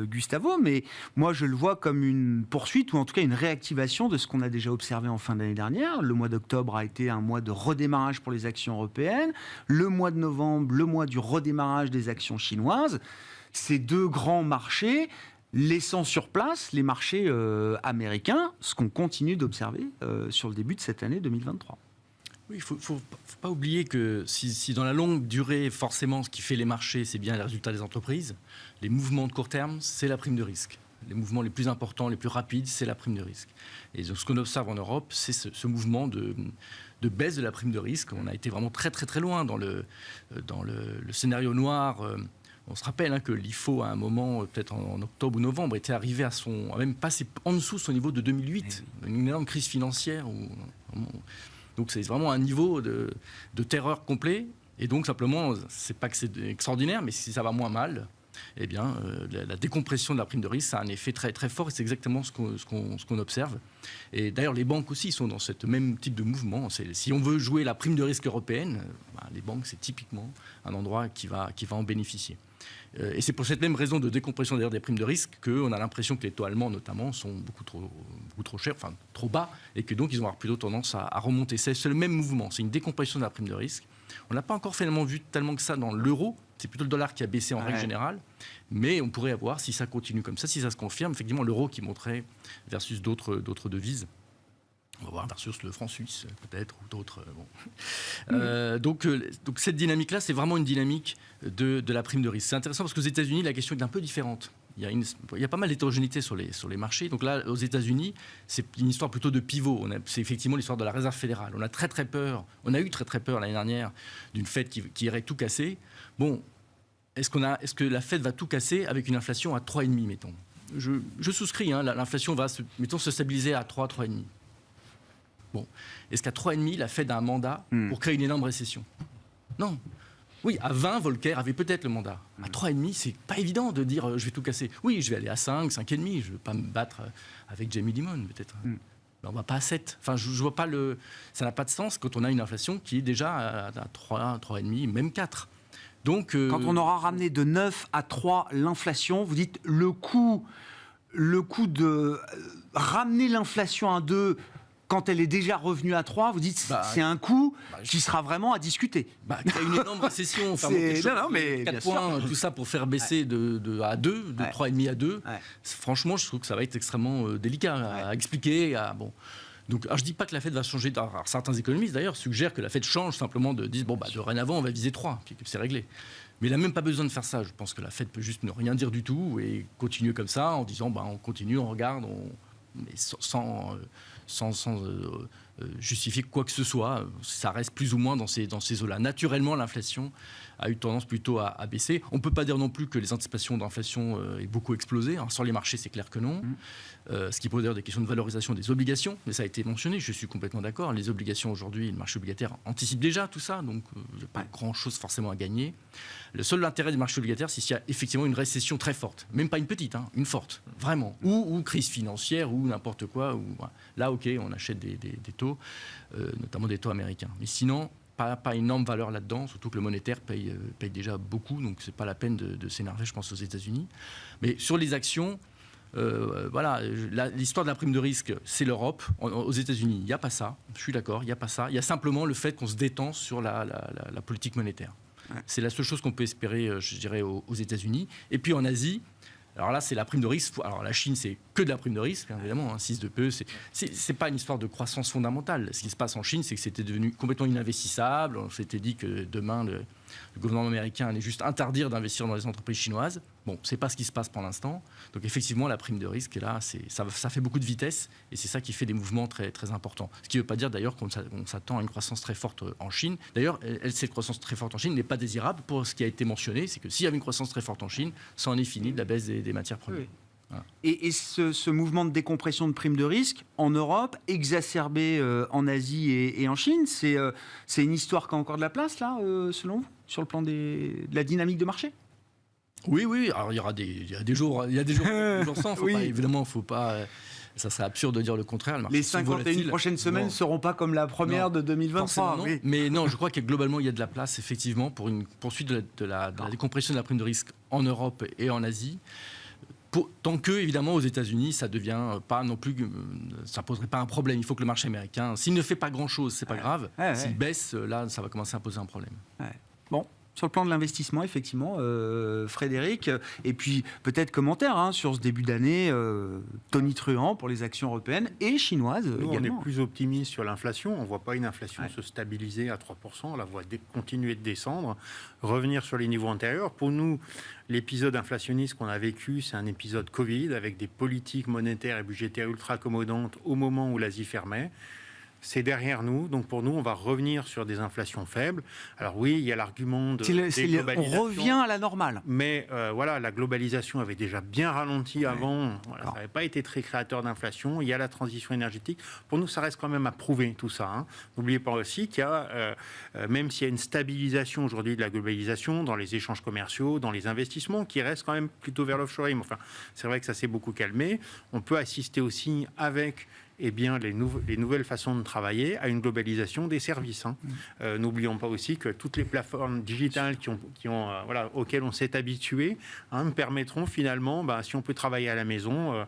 Gustavo, mais moi je le vois comme une poursuite, ou en tout cas une réactivation de ce qu'on a déjà observé en fin d'année dernière. Le mois d'octobre a été un mois de redémarrage pour les actions européennes, le mois de novembre, le mois du redémarrage des actions chinoises. Ces deux grands marchés laissant sur place les marchés américains, ce qu'on continue d'observer sur le début de cette année 2023. Oui, il ne faut pas oublier que si dans la longue durée, forcément, ce qui fait les marchés, c'est bien les résultats des entreprises, les mouvements de court terme, c'est la prime de risque. Les mouvements les plus importants, les plus rapides, c'est la prime de risque. Et donc, ce qu'on observe en Europe, c'est ce mouvement de baisse de la prime de risque. On a été vraiment très, très, très loin dans le scénario noir. On se rappelle que l'IFO, à un moment, peut-être en octobre ou novembre, était arrivé a même passé en dessous de son niveau de 2008. Une énorme crise financière donc c'est vraiment un niveau de terreur complet. Et donc simplement, c'est pas que c'est extraordinaire, mais si ça va moins mal, eh bien, la décompression de la prime de risque, ça a un effet très, très fort. Et c'est exactement ce qu'on observe. Et d'ailleurs, les banques aussi sont dans ce même type de mouvement. Si on veut jouer la prime de risque européenne, les banques, c'est typiquement un endroit qui va en bénéficier. Et c'est pour cette même raison de décompression d'ailleurs des primes de risque qu'on a l'impression que les taux allemands notamment sont beaucoup trop chers, enfin trop bas, et que donc ils vont avoir plutôt tendance à remonter. C'est le même mouvement, c'est une décompression de la prime de risque. On n'a pas encore finalement vu tellement que ça dans l'euro, c'est plutôt le dollar qui a baissé en règle générale, mais on pourrait avoir, si ça continue comme ça, si ça se confirme, effectivement l'euro qui monterait versus d'autres devises. On va voir versus le franc suisse, peut-être, ou d'autres. Donc cette dynamique-là, c'est vraiment une dynamique de la prime de risque. C'est intéressant parce qu'aux États-Unis, la question est un peu différente. Il y a pas mal d'hétérogénéité sur les marchés. Donc là, aux États-Unis, c'est une histoire plutôt de pivot. C'est effectivement l'histoire de la Réserve fédérale. On a eu très très peur l'année dernière d'une Fed qui irait tout casser. Bon, est-ce que la Fed va tout casser avec une inflation à 3,5, mettons ? Je souscris, l'inflation va, se stabiliser à 3, 3,5. Bon, est-ce qu'à 3,5, la Fed a un mandat pour créer une énorme récession ? Non. Oui, à 20, Volcker avait peut-être le mandat. À 3,5, c'est pas évident de dire je vais tout casser. Oui, je vais aller à 5, 5,5, je ne vais pas me battre avec Jamie Dimon, peut-être. Mais on ne va pas à 7. Enfin, je vois pas ça n'a pas de sens quand on a une inflation qui est déjà à 3, 3,5, même 4. Donc, quand on aura ramené de 9 à 3 l'inflation, vous dites le coût de ramener l'inflation à 2... Quand elle est déjà revenue à 3, vous dites c'est un coût qui sera vraiment à discuter. Qu'il y a une énorme récession, mais 4 points, tout ça pour faire baisser à 2, de 3,5 à 2. Ouais. Franchement, je trouve que ça va être extrêmement délicat à expliquer. Donc, je ne dis pas que la Fed va changer. Alors, certains économistes, d'ailleurs, suggèrent que la Fed change simplement disent dorénavant, on va viser 3, puis c'est réglé. Mais il n'a même pas besoin de faire ça. Je pense que la Fed peut juste ne rien dire du tout et continuer comme ça en disant on continue, on regarde, mais sans justifier quoi que ce soit. Ça reste plus ou moins dans ces eaux-là. Naturellement, l'inflation a eu tendance plutôt à baisser. On ne peut pas dire non plus que les anticipations d'inflation aient beaucoup explosé. Alors, sur les marchés, c'est clair que non. Ce qui pose d'ailleurs des questions de valorisation des obligations. Mais ça a été mentionné, je suis complètement d'accord. Les obligations aujourd'hui, le marché obligataire anticipe déjà tout ça. Donc, il n'y a pas grand-chose forcément à gagner. Le seul intérêt des marchés obligataires, c'est s'il y a effectivement une récession très forte. Même pas une petite, une forte, vraiment. Ou crise financière, ou n'importe quoi. Là, OK, on achète des taux, notamment des taux américains. Mais sinon, pas énorme valeur là-dedans, surtout que le monétaire paye déjà beaucoup, donc c'est pas la peine de s'énerver, je pense, aux États-Unis. Mais sur les actions, l'histoire de la prime de risque, c'est l'Europe. Aux États-Unis, il n'y a pas ça. Je suis d'accord, il n'y a pas ça. Il y a simplement le fait qu'on se détend sur la politique monétaire. Ouais. C'est la seule chose qu'on peut espérer, je dirais, aux États-Unis. Et puis en Asie, alors là, c'est la prime de risque. Alors la Chine, c'est que de la prime de risque, évidemment. 6 de PE, c'est pas une histoire de croissance fondamentale. Ce qui se passe en Chine, c'est que c'était devenu complètement ininvestissable. On s'était dit que demain, le gouvernement américain allait juste interdire d'investir dans les entreprises chinoises. Bon, c'est pas ce qui se passe pour l'instant. Donc effectivement, la prime de risque, là, ça fait beaucoup de vitesse et c'est ça qui fait des mouvements très, très importants. Ce qui ne veut pas dire d'ailleurs qu'on s'attend à une croissance très forte en Chine. D'ailleurs, cette croissance très forte en Chine n'est pas désirable pour ce qui a été mentionné. C'est que s'il y avait une croissance très forte en Chine, ça en est fini de la baisse des matières premières. Oui. Voilà. Et ce mouvement de décompression de primes de risque en Europe, exacerbé en Asie et en Chine, c'est une histoire qui a encore de la place, là, selon vous, sur le plan de la dynamique de marché ? Oui. Alors, il y a des jours sans. Évidemment, faut pas. Ça serait absurde de dire le contraire. Les 51 prochaines semaines ne seront pas comme la première de 2023. Non. Mais non, je crois que globalement, il y a de la place, effectivement, pour une poursuite de la décompression de la prime de risque en Europe et en Asie. Tant que, évidemment, aux États-Unis, ça devient pas non plus, ça poserait pas un problème. Il faut que le marché américain, s'il ne fait pas grand-chose, c'est pas grave. S'il baisse, là, ça va commencer à poser un problème. Bon. Sur le plan de l'investissement, effectivement, Frédéric, et puis peut-être commentaire sur ce début d'année tonitruant pour les actions européennes et chinoises. Nous, également. On est plus optimiste sur l'inflation. On ne voit pas une inflation se stabiliser à 3%. On la voit continuer de descendre, revenir sur les niveaux antérieurs. Pour nous, l'épisode inflationniste qu'on a vécu, c'est un épisode Covid avec des politiques monétaires et budgétaires ultra accommodantes au moment où l'Asie fermait. C'est derrière nous, donc pour nous, on va revenir sur des inflations faibles. Alors oui, il y a l'argument de déglobalisation. On revient à la normale. Mais la globalisation avait déjà bien ralenti avant. Ça n'avait pas été très créateur d'inflation. Il y a la transition énergétique. Pour nous, ça reste quand même à prouver tout ça. N'oubliez pas aussi qu'il y a, même s'il y a une stabilisation aujourd'hui de la globalisation dans les échanges commerciaux, dans les investissements, qui reste quand même plutôt vers l'offshoring. Enfin, c'est vrai que ça s'est beaucoup calmé. On peut assister aussi avec les nouvelles façons de travailler à une globalisation des services. N'oublions pas aussi que toutes les plateformes digitales auxquelles on s'est habitué permettront finalement, si on peut travailler à la maison,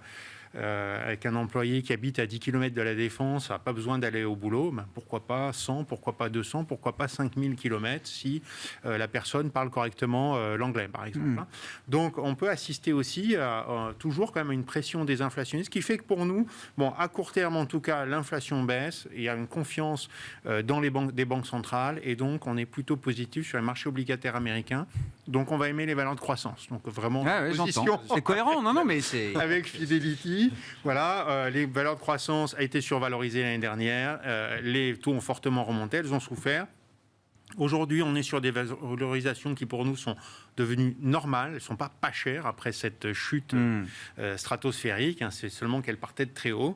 avec un employé qui habite à 10 km de la Défense, n'a pas besoin d'aller au boulot, pourquoi pas 100, pourquoi pas 200, pourquoi pas 5000 km si la personne parle correctement l'anglais, par exemple. Donc, on peut assister aussi à toujours quand même à une pression des inflationnistes, ce qui fait que pour nous, à court terme en tout cas, l'inflation baisse, il y a une confiance dans des banques centrales, et donc on est plutôt positif sur les marchés obligataires américains. Donc, on va aimer les valeurs de croissance. Donc, vraiment, position. C'est cohérent, non, mais c'est... Avec Fidelity. Voilà, les valeurs de croissance ont été survalorisées l'année dernière. Les taux ont fortement remonté, elles ont souffert. Aujourd'hui, on est sur des valorisations qui, pour nous, sont devenues normales. Elles ne sont pas chères après cette chute stratosphérique. C'est seulement qu'elles partaient de très haut.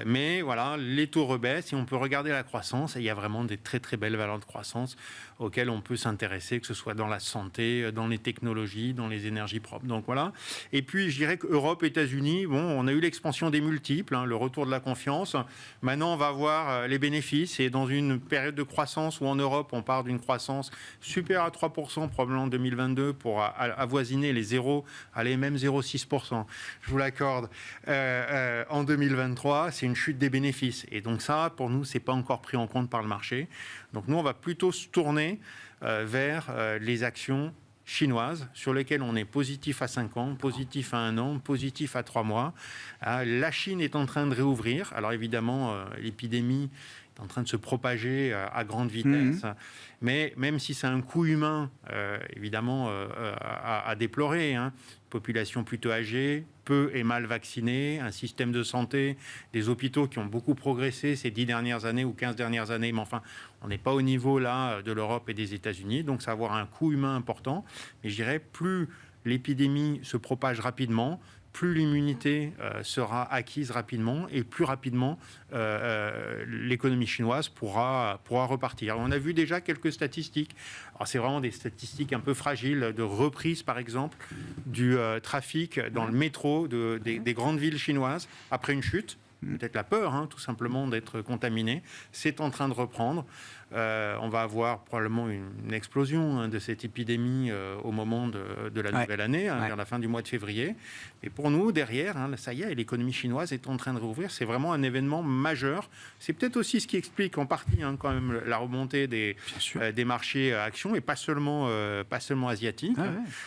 Mais voilà, les taux rebaissent et on peut regarder la croissance. Et il y a vraiment des très, très belles valeurs de croissance auxquelles on peut s'intéresser, que ce soit dans la santé, dans les technologies, dans les énergies propres. Donc voilà. Et puis, je dirais qu'Europe, États-Unis, on a eu l'expansion des multiples, le retour de la confiance. Maintenant, on va voir les bénéfices. Et dans une période de croissance où en Europe, on part d'une croissance supérieure à 3%, probablement en 2022, pour avoisiner les 0, allez, même 0,6%, je vous l'accorde, en 2023, c'est une chute des bénéfices. Et donc ça, pour nous, c'est pas encore pris en compte par le marché. Donc nous, on va plutôt se tourner vers les actions chinoises, sur lesquelles on est positif à 5 ans, positif à 1 an, positif à 3 mois. La Chine est en train de réouvrir. Alors évidemment, l'épidémie est en train de se propager à grande vitesse. Mais même si c'est un coût humain, évidemment, à déplorer, population plutôt âgée, peu et mal vaccinée, un système de santé, des hôpitaux qui ont beaucoup progressé ces 10 dernières années ou 15 dernières années, mais enfin, on n'est pas au niveau là de l'Europe et des États-Unis, donc ça va avoir un coût humain important. Mais je dirais, plus l'épidémie se propage rapidement, plus l'immunité sera acquise rapidement et plus rapidement l'économie chinoise pourra repartir. On a vu déjà quelques statistiques. Alors c'est vraiment des statistiques un peu fragiles de reprise, par exemple, du trafic dans le métro des grandes villes chinoises après une chute. Peut-être la peur, tout simplement, d'être contaminé. C'est en train de reprendre. On va avoir probablement une explosion de cette épidémie au moment de la nouvelle année, vers la fin du mois de février. Et pour nous, derrière, ça y est, l'économie chinoise est en train de rouvrir. C'est vraiment un événement majeur. C'est peut-être aussi ce qui explique en partie quand même la remontée des marchés actions, et pas seulement asiatiques.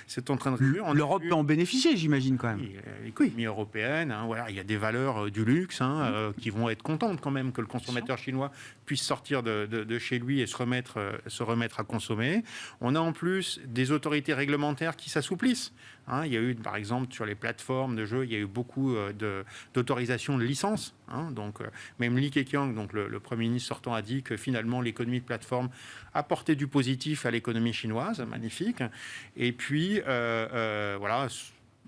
C'est en train de rouvrir. L'Europe peut en bénéficier, j'imagine, quand même. L'économie européenne, il y a des valeurs du luxe qui vont être contentes quand même que le consommateur chinois puisse sortir de chez lui et se remettre à consommer. On a en plus des autorités réglementaires qui s'assouplissent. Il y a eu, par exemple, sur les plateformes de jeux, il y a eu beaucoup d'autorisations de licences. Donc, même Li Keqiang, donc le Premier ministre sortant, a dit que finalement l'économie de plateforme apportait du positif à l'économie chinoise. Magnifique. Et puis, voilà,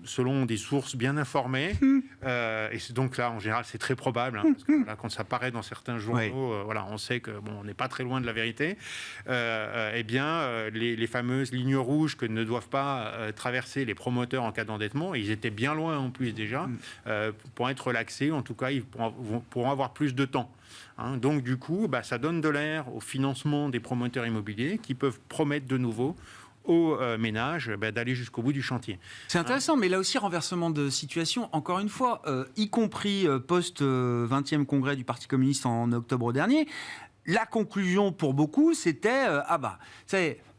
selon des sources bien informées, et c'est donc là, en général, c'est très probable, parce que quand ça paraît dans certains journaux, on sait que on n'est pas très loin de la vérité. Les fameuses lignes rouges que ne doivent pas traverser les promoteurs en cas d'endettement, ils étaient bien loin en plus déjà, pour être relaxés. En tout cas, ils pourront avoir plus de temps. Donc du coup, ça donne de l'air au financement des promoteurs immobiliers qui peuvent promettre de nouveau aux ménages d'aller jusqu'au bout du chantier. C'est intéressant, mais là aussi, renversement de situation, encore une fois, y compris post-20e congrès du Parti communiste en octobre dernier, la conclusion pour beaucoup, c'était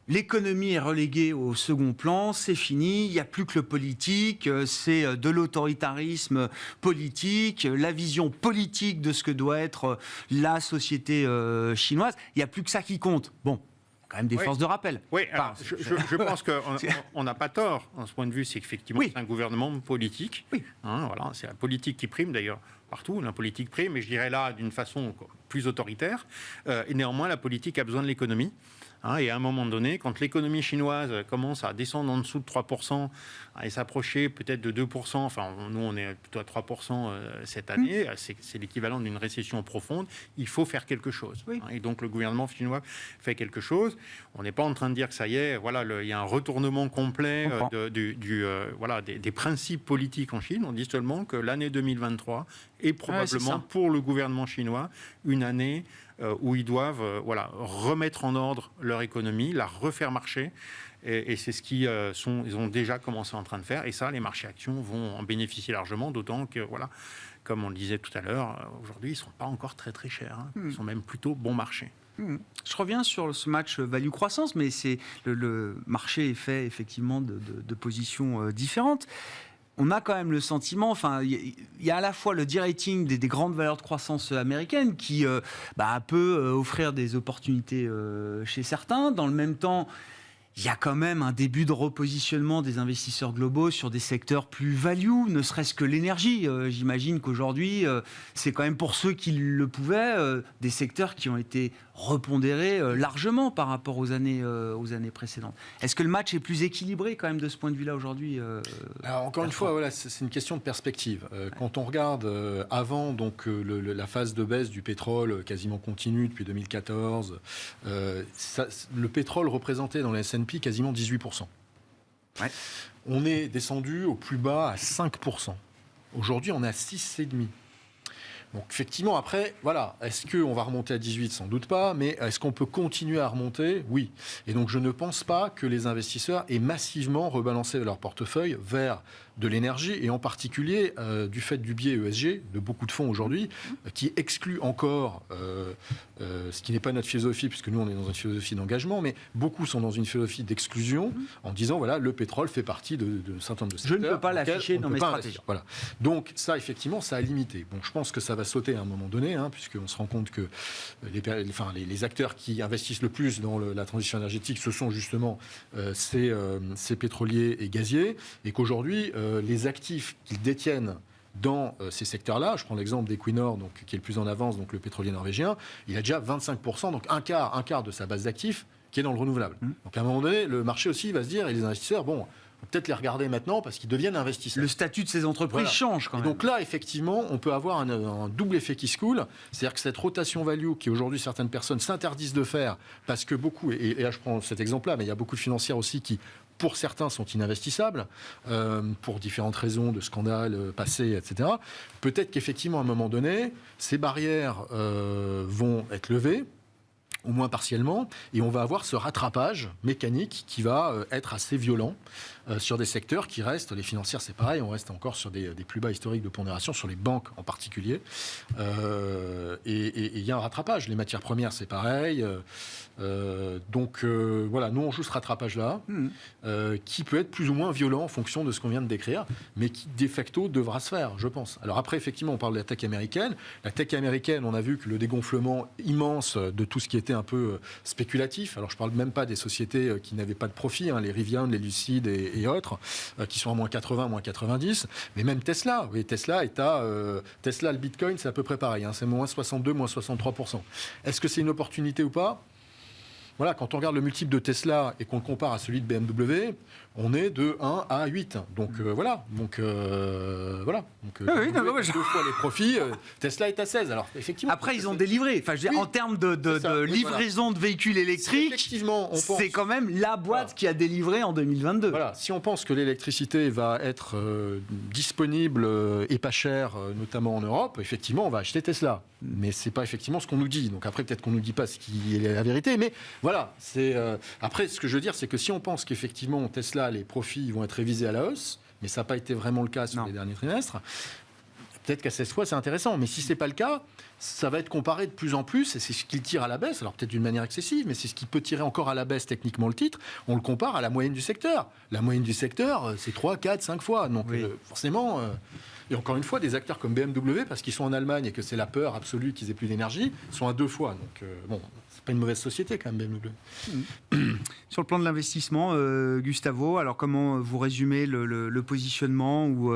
l'économie est reléguée au second plan, c'est fini, il n'y a plus que le politique, c'est de l'autoritarisme politique, la vision politique de ce que doit être la société chinoise, il n'y a plus que ça qui compte. Bon. Quand même des forces de rappel. Oui, alors, je pense qu'on n'a pas tort en ce point de vue, c'est qu'effectivement c'est un gouvernement politique. Voilà, c'est la politique qui prime d'ailleurs partout, la politique prime, mais je dirais là d'une façon plus autoritaire. Et néanmoins, la politique a besoin de l'économie. Et à un moment donné, quand l'économie chinoise commence à descendre en dessous de 3% et s'approcher peut-être de 2%, enfin nous on est plutôt à 3% cette année, c'est l'équivalent d'une récession profonde, il faut faire quelque chose. Et donc le gouvernement chinois fait quelque chose. On n'est pas en train de dire que ça y est, il y a un retournement complet des principes politiques en Chine. On dit seulement que l'année 2023 est probablement pour le gouvernement chinois une année où ils doivent remettre en ordre leur économie, la refaire marcher. Et c'est ce qu'ils ils ont déjà commencé en train de faire. Et ça, les marchés actions vont en bénéficier largement, d'autant que, comme on le disait tout à l'heure, aujourd'hui, ils ne sont pas encore très très chers. Ils sont même plutôt bon marché. Je reviens sur ce match value-croissance, mais le marché est fait effectivement de positions différentes. On a quand même le sentiment, il y a à la fois le de-rating des grandes valeurs de croissance américaines qui peut offrir des opportunités chez certains. Dans le même temps, il y a quand même un début de repositionnement des investisseurs globaux sur des secteurs plus value, ne serait-ce que l'énergie. J'imagine qu'aujourd'hui, c'est quand même pour ceux qui le pouvaient, des secteurs qui ont été repondérés largement par rapport aux années précédentes. Est-ce que le match est plus équilibré quand même de ce point de vue-là aujourd'hui Alors, encore une fois, c'est une question de perspective. Quand on regarde avant la phase de baisse du pétrole quasiment continue depuis 2014, le pétrole représentait dans les S&P quasiment 18%. On est descendu au plus bas à 5%. Aujourd'hui, on est à 6,5%. Donc effectivement, après, est-ce qu'on va remonter à 18 ? Sans doute pas, mais est-ce qu'on peut continuer à remonter ? Oui. Et donc je ne pense pas que les investisseurs aient massivement rebalancé leur portefeuille vers de l'énergie, et en particulier du fait du biais ESG de beaucoup de fonds aujourd'hui, qui excluent encore, ce qui n'est pas notre philosophie, puisque nous on est dans une philosophie d'engagement, mais beaucoup sont dans une philosophie d'exclusion, en disant le pétrole fait partie de certain nombre de secteurs. Je ne peux pas l'afficher dans mes stratégies. Voilà. Donc ça, effectivement, ça a limité. Bon, je pense que ça va sauter à un moment donné, puisqu'on se rend compte que les acteurs qui investissent le plus dans la transition énergétique, ce sont justement ces pétroliers et gaziers, et qu'aujourd'hui, les actifs qu'ils détiennent dans ces secteurs-là, je prends l'exemple d'Equinor, qui est le plus en avance, donc le pétrolier norvégien, il a déjà 25%, donc un quart de sa base d'actifs qui est dans le renouvelable. Donc à un moment donné, le marché aussi va se dire, et les investisseurs, on va peut-être les regarder maintenant parce qu'ils deviennent investisseurs. Le statut de ces entreprises change quand même. Et donc là, effectivement, on peut avoir un double effet qui se coule. C'est-à-dire que cette rotation value qui aujourd'hui certaines personnes s'interdisent de faire parce que beaucoup, et là je prends cet exemple-là, mais il y a beaucoup de financières aussi qui, pour certains, sont ininvestissables pour différentes raisons de scandales passés, etc. Peut-être qu'effectivement, à un moment donné, ces barrières vont être levées. au moins partiellement, et on va avoir ce rattrapage mécanique qui va être assez violent sur des secteurs qui restent, les financières c'est pareil, on reste encore sur des plus bas historiques de pondération, sur les banques en particulier, et il y a un rattrapage, les matières premières c'est pareil, donc voilà, nous on joue ce rattrapage-là, qui peut être plus ou moins violent en fonction de ce qu'on vient de décrire, mais qui de facto devra se faire, je pense. Alors après, effectivement, on parle de la tech américaine. La tech américaine, on a vu que le dégonflement immense de tout ce qui était un peu spéculatif, alors je ne parle même pas des sociétés qui n'avaient pas de profit, les Rivian, les Lucid et autres, qui sont à moins 80, moins 90, mais même Tesla. Oui, Tesla est à... Tesla, le Bitcoin, c'est à peu près pareil, c'est moins 62, moins 63%. Est-ce que c'est une opportunité ou pas ? Voilà, quand on regarde le multiple de Tesla et qu'on le compare à celui de BMW, on est de 1 à 8. Donc voilà. Donc, deux fois les profits, Tesla est à 16. Alors, effectivement, après, ils ont délivré. Enfin, je veux dire, en termes de livraison de véhicules électriques, c'est quand même la boîte qui a délivré en 2022. Voilà, si on pense que l'électricité va être disponible et pas chère, notamment en Europe, effectivement, on va acheter Tesla. Mais c'est pas effectivement ce qu'on nous dit. Donc après, peut-être qu'on nous dit pas ce qui est la vérité. Mais voilà, après, ce que je veux dire, c'est que si on pense qu'effectivement Tesla, les profits vont être révisés à la hausse, mais ça n'a pas été vraiment le cas sur les derniers trimestres, peut-être qu'à cette fois c'est intéressant. Mais si c'est pas le cas, ça va être comparé de plus en plus, et c'est ce qui tire à la baisse, alors peut-être d'une manière excessive, mais c'est ce qui peut tirer encore à la baisse techniquement le titre. On le compare à la moyenne du secteur. La moyenne du secteur, c'est 3, 4, 5 fois. Donc forcément... Et encore une fois, des acteurs comme BMW, parce qu'ils sont en Allemagne et que c'est la peur absolue qu'ils aient plus d'énergie, sont à 2 fois. Donc bon, c'est pas une mauvaise société quand même, BMW. Sur le plan de l'investissement, Gustavo, alors comment vous résumez le positionnement ou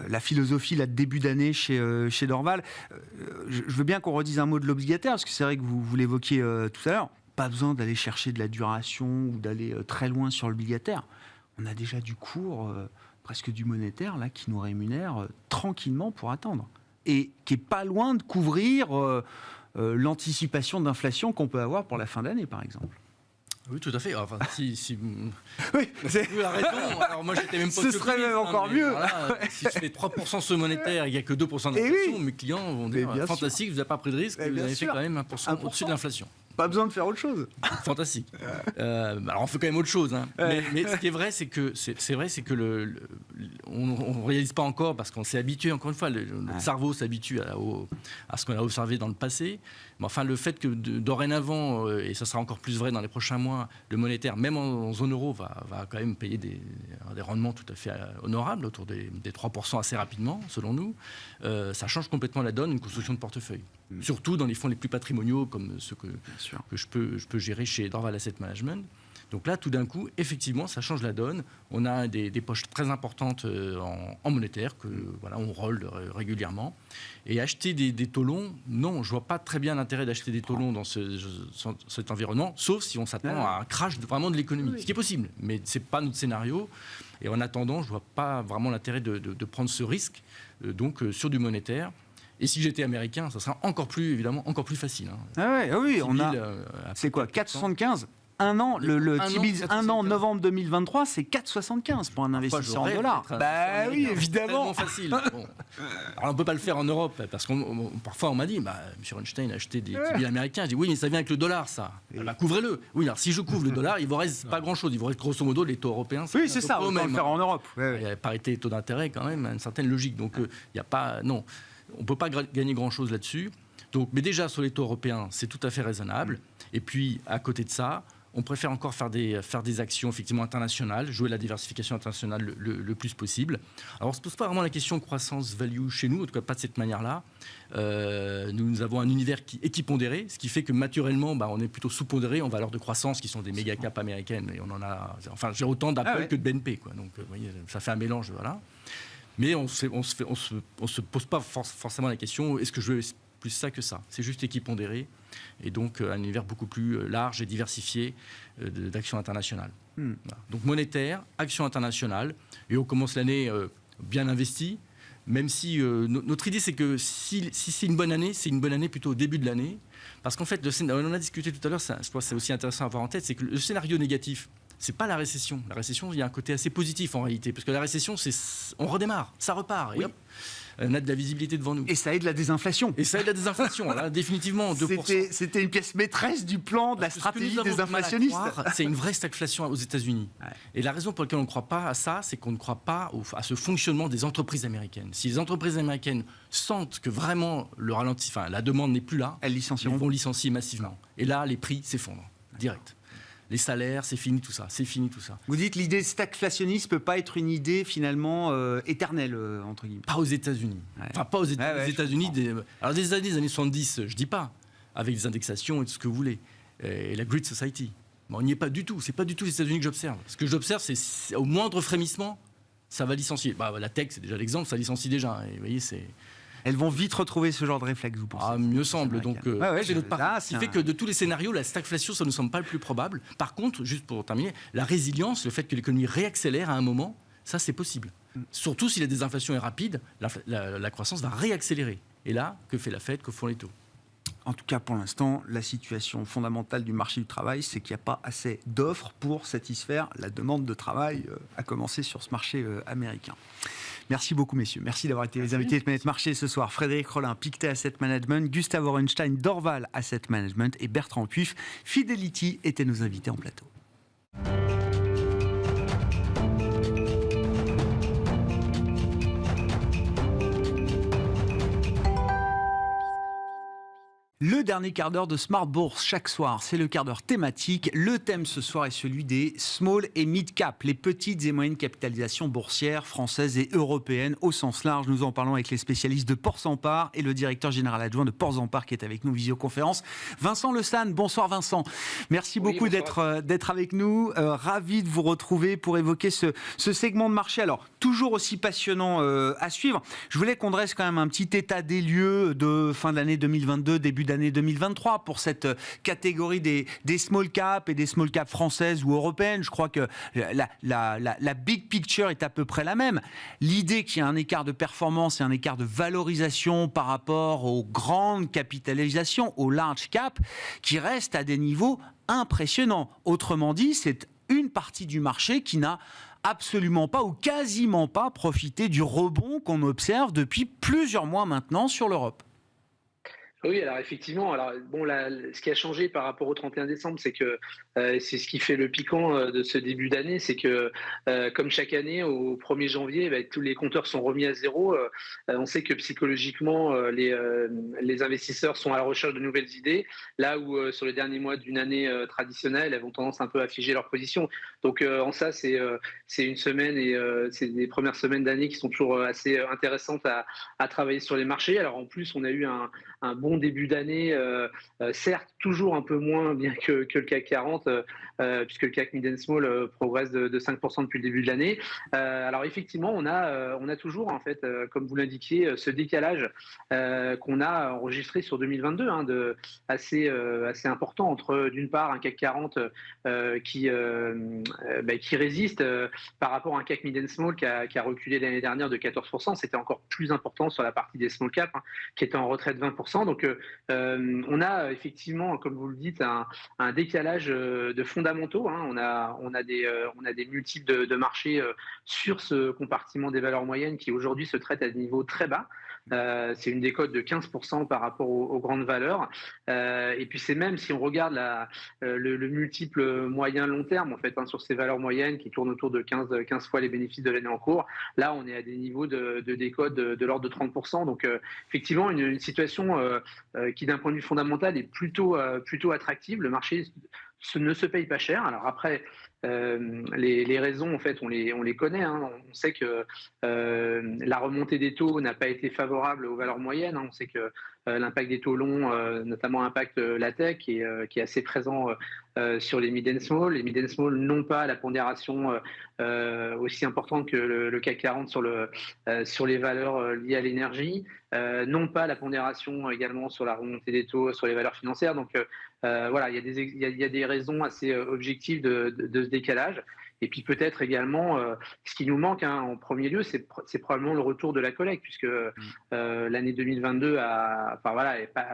la philosophie là, de début d'année chez Dorval? Je veux bien qu'on redise un mot de l'obligataire, parce que c'est vrai que vous l'évoquiez tout à l'heure. Pas besoin d'aller chercher de la duration ou d'aller très loin sur l'obligataire. On a déjà du cours... presque du monétaire, là, qui nous rémunère tranquillement pour attendre. Et qui n'est pas loin de couvrir l'anticipation d'inflation qu'on peut avoir pour la fin d'année, par exemple. Oui, tout à fait. Enfin, si oui, c'est la raison. Alors moi, j'étais même pas ce serait même encore mieux. Voilà, si je fais 3% sur le monétaire et il n'y a que 2% d'inflation, mes clients vont dire fantastique, vous n'avez pas pris de risque, vous avez fait quand même 1% au-dessus de l'inflation. Pas besoin de faire autre chose. Fantastique. Alors on fait quand même autre chose. Mais ce qui est vrai, c'est que on ne réalise pas encore parce qu'on s'est habitué. Encore une fois, notre cerveau s'habitue à ce qu'on a observé dans le passé. Mais enfin, le fait que dorénavant, et ça sera encore plus vrai dans les prochains mois, le monétaire, même en zone euro, va quand même payer des rendements tout à fait honorables, autour des 3% assez rapidement, selon nous. Ça change complètement la donne, une construction de portefeuille. Surtout dans les fonds les plus patrimoniaux, comme ceux que je peux gérer chez Dorval Asset Management. Donc là, tout d'un coup, effectivement, ça change la donne. On a des poches très importantes en monétaire que on roll régulièrement. Et acheter des taux longs, non, je vois pas très bien l'intérêt d'acheter des taux longs dans cet environnement, sauf si on s'attend à un crash vraiment de l'économie, ce qui est possible, mais c'est pas notre scénario. Et en attendant, je vois pas vraiment l'intérêt de prendre ce risque, sur du monétaire. Et si j'étais américain, ça sera encore plus facile. Oui, on a. C'est quoi, 4,75 un an, le T-Bills, un an, novembre 2023, c'est 4,75 pour un investisseur en dollars. Bah oui, évidemment. C'est facile. Bon. Alors on ne peut pas le faire en Europe, parce que parfois on m'a dit, M. Einstein a acheté des T-Bills américains. Je dis, oui, mais ça vient avec le dollar, ça. Couvrez-le. Oui, alors si je couvre le dollar, il ne vous reste pas grand-chose. Il vous reste grosso modo les taux européens. Oui, c'est ça, on peut le faire en Europe. Il y a parité taux d'intérêt quand même, une certaine logique. Donc il n'y a pas... Non, on ne peut pas gagner grand-chose là-dessus. Donc, mais déjà, sur les taux européens, c'est tout à fait raisonnable. Et puis, à côté de ça, on préfère encore faire des actions effectivement internationales, jouer la diversification internationale le plus possible. Alors on ne se pose pas vraiment la question croissance-value chez nous, en tout cas pas de cette manière-là. Nous avons un univers qui est équipondéré, ce qui fait que naturellement on est plutôt sous-pondéré en valeurs de croissance qui sont des méga caps américaines. Et on en a, enfin j'ai autant d'Apple que de BNP, quoi. Donc vous voyez, ça fait un mélange, voilà. Mais on se pose pas forcément la question, est-ce que je veux plus ça que ça? C'est juste équipondéré. Et donc un univers beaucoup plus large et diversifié d'actions internationales. Voilà. Donc monétaire, actions internationales, et on commence l'année bien investie, même si notre idée c'est que si c'est une bonne année, c'est une bonne année plutôt au début de l'année, parce qu'en fait, on en a discuté tout à l'heure, je pense que c'est aussi intéressant à avoir en tête, c'est que le scénario négatif, c'est pas la récession. La récession, il y a un côté assez positif en réalité, parce que la récession, on redémarre, ça repart. Oui. Et hop. on a de la visibilité devant nous. Et ça aide la désinflation. Et ça aide la désinflation, là, définitivement, 2%. C'était une pièce maîtresse du plan, de la stratégie désinflationniste. C'est une vraie stagflation aux États-Unis. Ouais. Et la raison pour laquelle on ne croit pas à ça, c'est qu'on ne croit pas à ce fonctionnement des entreprises américaines. Si les entreprises américaines sentent que vraiment la demande n'est plus là, elles vont licencier massivement. Et là, les prix s'effondrent, direct. Les salaires, c'est fini tout ça. Vous dites l'idée stagflationniste ne peut pas être une idée finalement éternelle, entre guillemets. Pas aux États-Unis. Ouais. Enfin, pas aux États-Unis. Alors, des années 70, je dis pas, avec des indexations et tout ce que vous voulez. Et la Great Society. Mais on n'y est pas du tout. C'est pas du tout les États-Unis que j'observe. Ce que j'observe, c'est au moindre frémissement, ça va licencier. La tech, c'est déjà l'exemple, ça licencie déjà. Et vous voyez, c'est... Elles vont vite retrouver ce genre de réflexe, vous pensez? Mieux semble. Donc, j'ai d'autres parties. Ce qui fait que de tous les scénarios, la stagflation, ça ne nous semble pas le plus probable. Par contre, juste pour terminer, la résilience, le fait que l'économie réaccélère à un moment, ça, c'est possible. Surtout si la désinflation est rapide, la croissance va réaccélérer. Et là, que fait la Fed, que font les taux? En tout cas, pour l'instant, la situation fondamentale du marché du travail, c'est qu'il n'y a pas assez d'offres pour satisfaire la demande de travail, à commencer sur ce marché américain. Merci beaucoup, messieurs. Merci d'avoir été les invités de Planète Marché ce soir. Frédéric Rollin, Pictet Asset Management, Gustave Orenstein, Dorval Asset Management et Bertrand Puif, Fidelity, étaient nos invités en plateau. Le dernier quart d'heure de Smart Bourse chaque soir, c'est le quart d'heure thématique. Le thème ce soir est celui des small et mid cap, les petites et moyennes capitalisations boursières françaises et européennes au sens large. Nous en parlons avec les spécialistes de Portzamparc et le directeur général adjoint de Portzamparc qui est avec nous visioconférence, Vincent Le San. Bonsoir Vincent. Merci beaucoup d'être avec nous. Ravi de vous retrouver pour évoquer ce segment de marché. Alors, toujours aussi passionnant à suivre. Je voulais qu'on dresse quand même un petit état des lieux de fin d'année 2022, début d'année 2023 pour cette catégorie des small cap et des small cap françaises ou européennes. Je crois que la big picture est à peu près la même. L'idée qu'il y a un écart de performance et un écart de valorisation par rapport aux grandes capitalisations, aux large cap, qui restent à des niveaux impressionnants. Autrement dit, c'est une partie du marché qui n'a absolument pas ou quasiment pas profité du rebond qu'on observe depuis plusieurs mois maintenant sur l'Europe. Oui, alors effectivement, ce qui a changé par rapport au 31 décembre, c'est que c'est ce qui fait le piquant de ce début d'année, c'est que comme chaque année, au 1er janvier, tous les compteurs sont remis à zéro. On sait que psychologiquement, les investisseurs sont à la recherche de nouvelles idées, là où sur les derniers mois d'une année traditionnelle, elles ont tendance un peu à figer leur position. Donc en ça, c'est une semaine et c'est des premières semaines d'année qui sont toujours assez intéressantes à travailler sur les marchés. Alors en plus, on a eu un bon début d'année, certes toujours un peu moins bien que le CAC 40, puisque le CAC Mid & Small progresse de 5% depuis le début de l'année. Alors effectivement, on a toujours, en fait, comme vous l'indiquiez, ce décalage qu'on a enregistré sur 2022, assez important entre, d'une part, un CAC 40 qui résiste par rapport à un CAC Mid & Small qui a reculé l'année dernière de 14%. C'était encore plus important sur la partie des small cap, qui était en retrait de 20%. Donc, on a effectivement, comme vous le dites, un décalage de fondamentaux. On a des multiples de marché sur ce compartiment des valeurs moyennes qui aujourd'hui se traitent à des niveaux très bas. C'est une décote de 15% par rapport aux grandes valeurs. Et puis c'est même, si on regarde le multiple moyen long terme, en fait, sur ces valeurs moyennes qui tournent autour de 15 fois les bénéfices de l'année en cours, là on est à des niveaux de décote de l'ordre de 30%. Donc effectivement une situation qui d'un point de vue fondamental est plutôt attractive. Le marché ne se paye pas cher. Alors après, les raisons, en fait, on les connaît. On sait que la remontée des taux n'a pas été favorable aux valeurs moyennes. On sait que l'impact des taux longs, notamment impacte la tech, qui est assez présent sur les mid & small. Les mid & small n'ont pas la pondération aussi importante que le CAC 40 sur les valeurs liées à l'énergie, n'ont pas la pondération également sur la remontée des taux sur les valeurs financières. Donc voilà, il y a des raisons assez objectives de ce décalage. Et puis peut-être également, ce qui nous manque en premier lieu, c'est probablement le retour de la collecte, puisque l'année 2022 a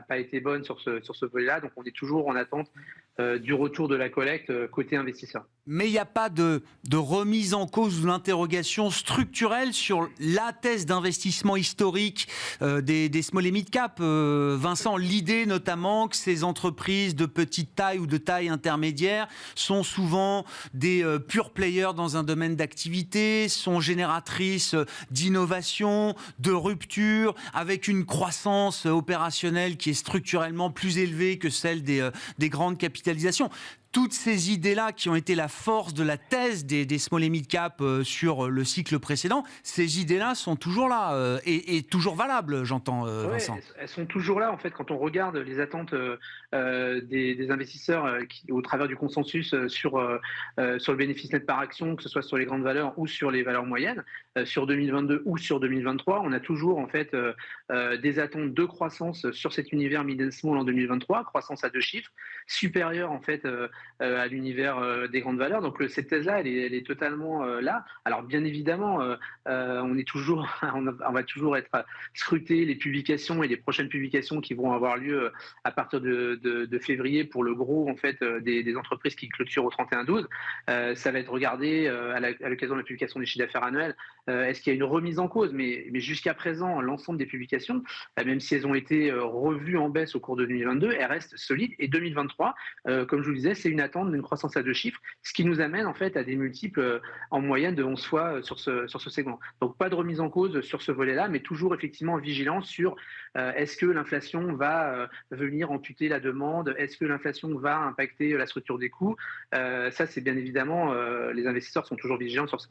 pas été bonne sur ce volet-là. Donc on est toujours en attente du retour de la collecte côté investisseur. Mais il n'y a pas de remise en cause ou d'interrogation structurelle sur la thèse d'investissement historique des small et mid cap. Vincent, l'idée notamment que ces entreprises de petite taille ou de taille intermédiaire sont souvent des pure players dans un domaine d'activité, sont génératrices d'innovation, de rupture, avec une croissance opérationnelle qui est structurellement plus élevée que celle des grandes capitalisations. Toutes ces idées-là qui ont été la force de la thèse des small et mid cap sur le cycle précédent, ces idées-là sont toujours là et toujours valables, j'entends, Vincent. Ouais, elles sont toujours là, en fait, quand on regarde les attentes des investisseurs au travers du consensus sur le bénéfice net par action, que ce soit sur les grandes valeurs ou sur les valeurs moyennes, sur 2022 ou sur 2023, on a toujours en fait des attentes de croissance sur cet univers mid and small en 2023, croissance à 2 chiffres, supérieure en fait à l'univers des grandes valeurs. Donc cette thèse-là, elle est totalement là. Alors bien évidemment, on est toujours, on va toujours être scruter les publications et les prochaines publications qui vont avoir lieu à partir de février pour le gros en fait des entreprises qui clôturent au 31-12. Ça va être regardé à l'occasion de la publication des chiffres d'affaires annuels. Est-ce qu'il y a une remise en cause? Mais jusqu'à présent, l'ensemble des publications, même si elles ont été revues en baisse au cours de 2022, elles restent solides. Et 2023, comme je vous le disais, c'est une attente d'une croissance à 2 chiffres, ce qui nous amène en fait à des multiples en moyenne de 11 fois sur ce segment. Donc pas de remise en cause sur ce volet-là, mais toujours effectivement vigilant sur est-ce que l'inflation va venir amputer la demande, est-ce que l'inflation va impacter la structure des coûts. Ça, c'est bien évidemment, les investisseurs sont toujours vigilants sur ça.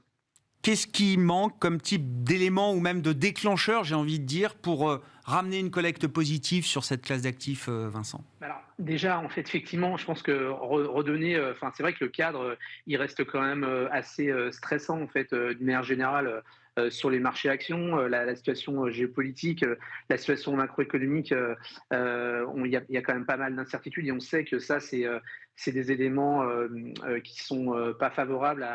Qu'est-ce qui manque comme type d'élément ou même de déclencheur, j'ai envie de dire, pour ramener une collecte positive sur cette classe d'actifs, Vincent? Alors, déjà, en fait, effectivement, je pense que redonner, c'est vrai que le cadre, il reste quand même assez stressant, en fait, d'une manière générale, sur les marchés actions, la situation géopolitique, la situation macroéconomique, il y a quand même pas mal d'incertitudes et on sait que ça, c'est des éléments qui sont pas favorables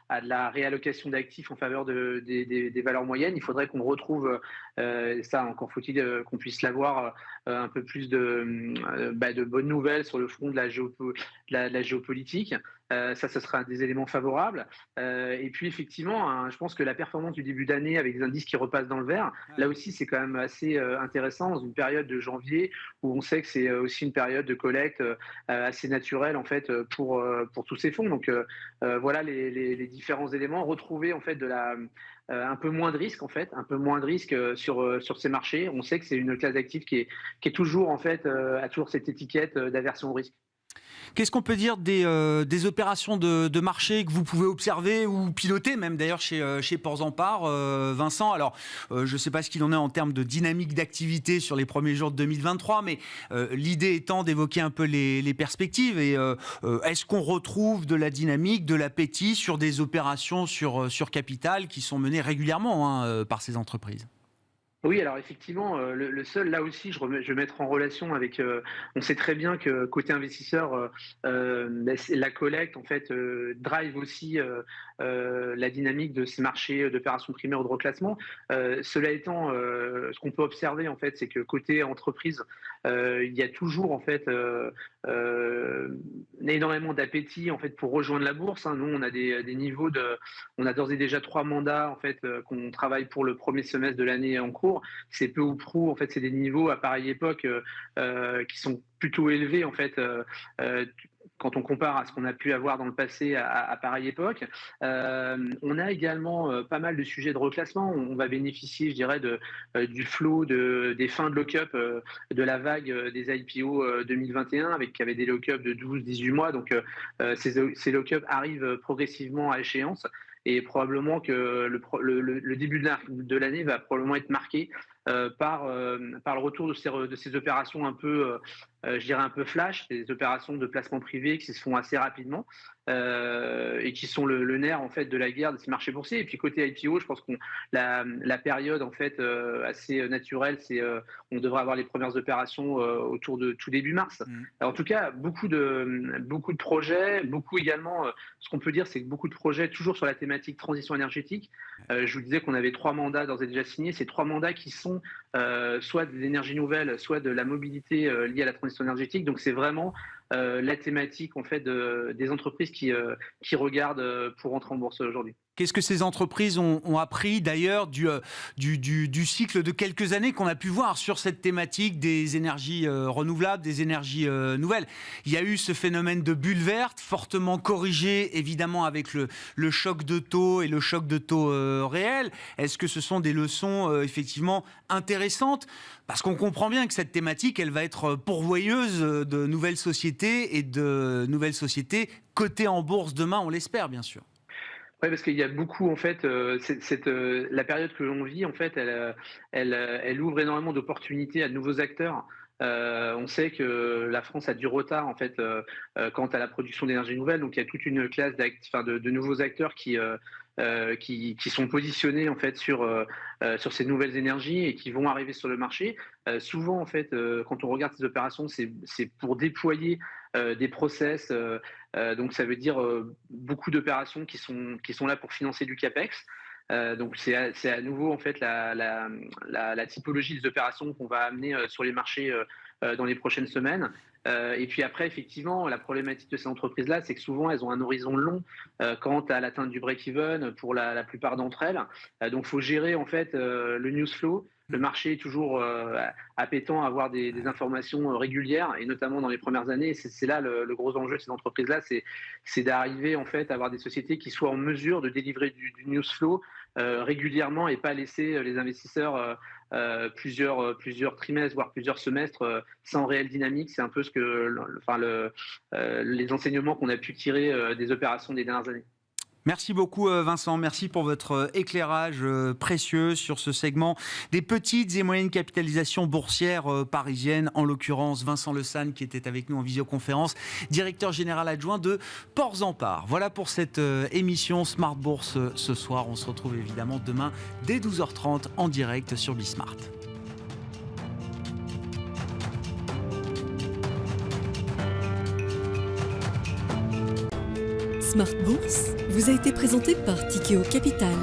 à de la réallocation d'actifs en faveur des valeurs moyennes. Il faudrait qu'on retrouve, ça encore faut-il qu'on puisse l'avoir, un peu plus de bonnes nouvelles sur le front de la géopolitique. Ça sera des éléments favorables. Et puis effectivement, je pense que la performance du début d'année avec des indices qui repassent dans le vert, là aussi c'est quand même assez intéressant dans une période de janvier où on sait que c'est aussi une période de collecte assez naturelle en fait pour tous ces fonds. Donc voilà les différents éléments. Retrouver en fait un peu moins de risque en fait, un peu moins de risque sur ces marchés. On sait que c'est une classe d'actifs qui est toujours en fait a toujours cette étiquette d'aversion au risque. Qu'est-ce qu'on peut dire des opérations de marché que vous pouvez observer ou piloter, même d'ailleurs chez Porzampar, Vincent? Alors, je ne sais pas ce qu'il en est en termes de dynamique d'activité sur les premiers jours de 2023, mais l'idée étant d'évoquer un peu les perspectives. Et est-ce qu'on retrouve de la dynamique, de l'appétit sur des opérations sur capital qui sont menées régulièrement par ces entreprises? Oui, alors effectivement, le seul, là aussi, je vais mettre en relation avec, on sait très bien que côté investisseur, la collecte, en fait, drive aussi la dynamique de ces marchés d'opérations primaires ou de reclassement. Cela étant, ce qu'on peut observer, en fait, c'est que côté entreprise, il y a toujours, en fait, énormément d'appétit, en fait, pour rejoindre la bourse. Nous, on a des niveaux on a d'ores et déjà 3 mandats, en fait, qu'on travaille pour le premier semestre de l'année en cours. C'est peu ou prou, en fait, c'est des niveaux à pareille époque qui sont plutôt élevés, en fait, quand on compare à ce qu'on a pu avoir dans le passé à pareille époque. On a également pas mal de sujets de reclassement. On va bénéficier, je dirais, du flot des fins de lock-up de la vague des IPO 2021, qui avait des lock-up de 12-18 mois. Donc, ces lock-up arrivent progressivement à échéance. Et probablement que le début de l'année va probablement être marqué par le retour de ces opérations un peu, je dirais un peu flash, des opérations de placement privé qui se font assez rapidement et qui sont le nerf en fait de la guerre de ces marchés boursiers. Et puis côté IPO, je pense qu'on la période en fait assez naturelle, c'est on devrait avoir les premières opérations autour de tout début mars. Alors, en tout cas, beaucoup de projets, beaucoup également. Ce qu'on peut dire, c'est que beaucoup de projets toujours sur la thématique transition énergétique. Je vous disais qu'on avait 3 mandats d'ores et déjà signés. Ces 3 mandats qui sont façon soit des énergies nouvelles, soit de la mobilité liée à la transition énergétique. Donc c'est vraiment la thématique en fait des entreprises qui regardent pour rentrer en bourse aujourd'hui. Qu'est-ce que ces entreprises ont appris d'ailleurs du cycle de quelques années qu'on a pu voir sur cette thématique des énergies renouvelables, des énergies nouvelles? Il y a eu ce phénomène de bulle verte, fortement corrigé évidemment avec le choc de taux et le choc de taux réel. Est-ce que ce sont des leçons effectivement intéressantes? Parce qu'on comprend bien que cette thématique, elle va être pourvoyeuse de nouvelles sociétés et de nouvelles sociétés cotées en bourse demain, on l'espère bien sûr. Oui, parce qu'il y a beaucoup, en fait, la période que l'on vit, en fait, elle ouvre énormément d'opportunités à de nouveaux acteurs. On sait que la France a du retard, en fait, quant à la production d'énergie nouvelle. Donc, il y a toute une classe de nouveaux acteurs qui sont positionnés, en fait, sur ces nouvelles énergies et qui vont arriver sur le marché. Souvent, en fait, quand on regarde ces opérations, c'est pour déployer des process. Donc, ça veut dire beaucoup d'opérations qui sont là pour financer du CAPEX. Donc, c'est à nouveau, en fait, la typologie des opérations qu'on va amener sur les marchés dans les prochaines semaines. Et puis après, effectivement, la problématique de ces entreprises-là, c'est que souvent, elles ont un horizon long quant à l'atteinte du break-even pour la plupart d'entre elles. Donc, il faut gérer, en fait, le news flow. Le marché est toujours appétant à avoir des informations régulières, et notamment dans les premières années. C'est là le gros enjeu de ces entreprises-là, c'est d'arriver en fait à avoir des sociétés qui soient en mesure de délivrer du news flow régulièrement et pas laisser les investisseurs plusieurs trimestres, voire plusieurs semestres sans réelle dynamique. C'est un peu ce que les enseignements qu'on a pu tirer des opérations des dernières années. Merci beaucoup Vincent, merci pour votre éclairage précieux sur ce segment des petites et moyennes capitalisations boursières parisiennes, en l'occurrence Vincent Le San qui était avec nous en visioconférence, directeur général adjoint de Ports-en-Par. Voilà pour cette émission Smart Bourse ce soir. On se retrouve évidemment demain dès 12h30 en direct sur Bismart. Smart Bourse vous a été présenté par Tikeo Capital.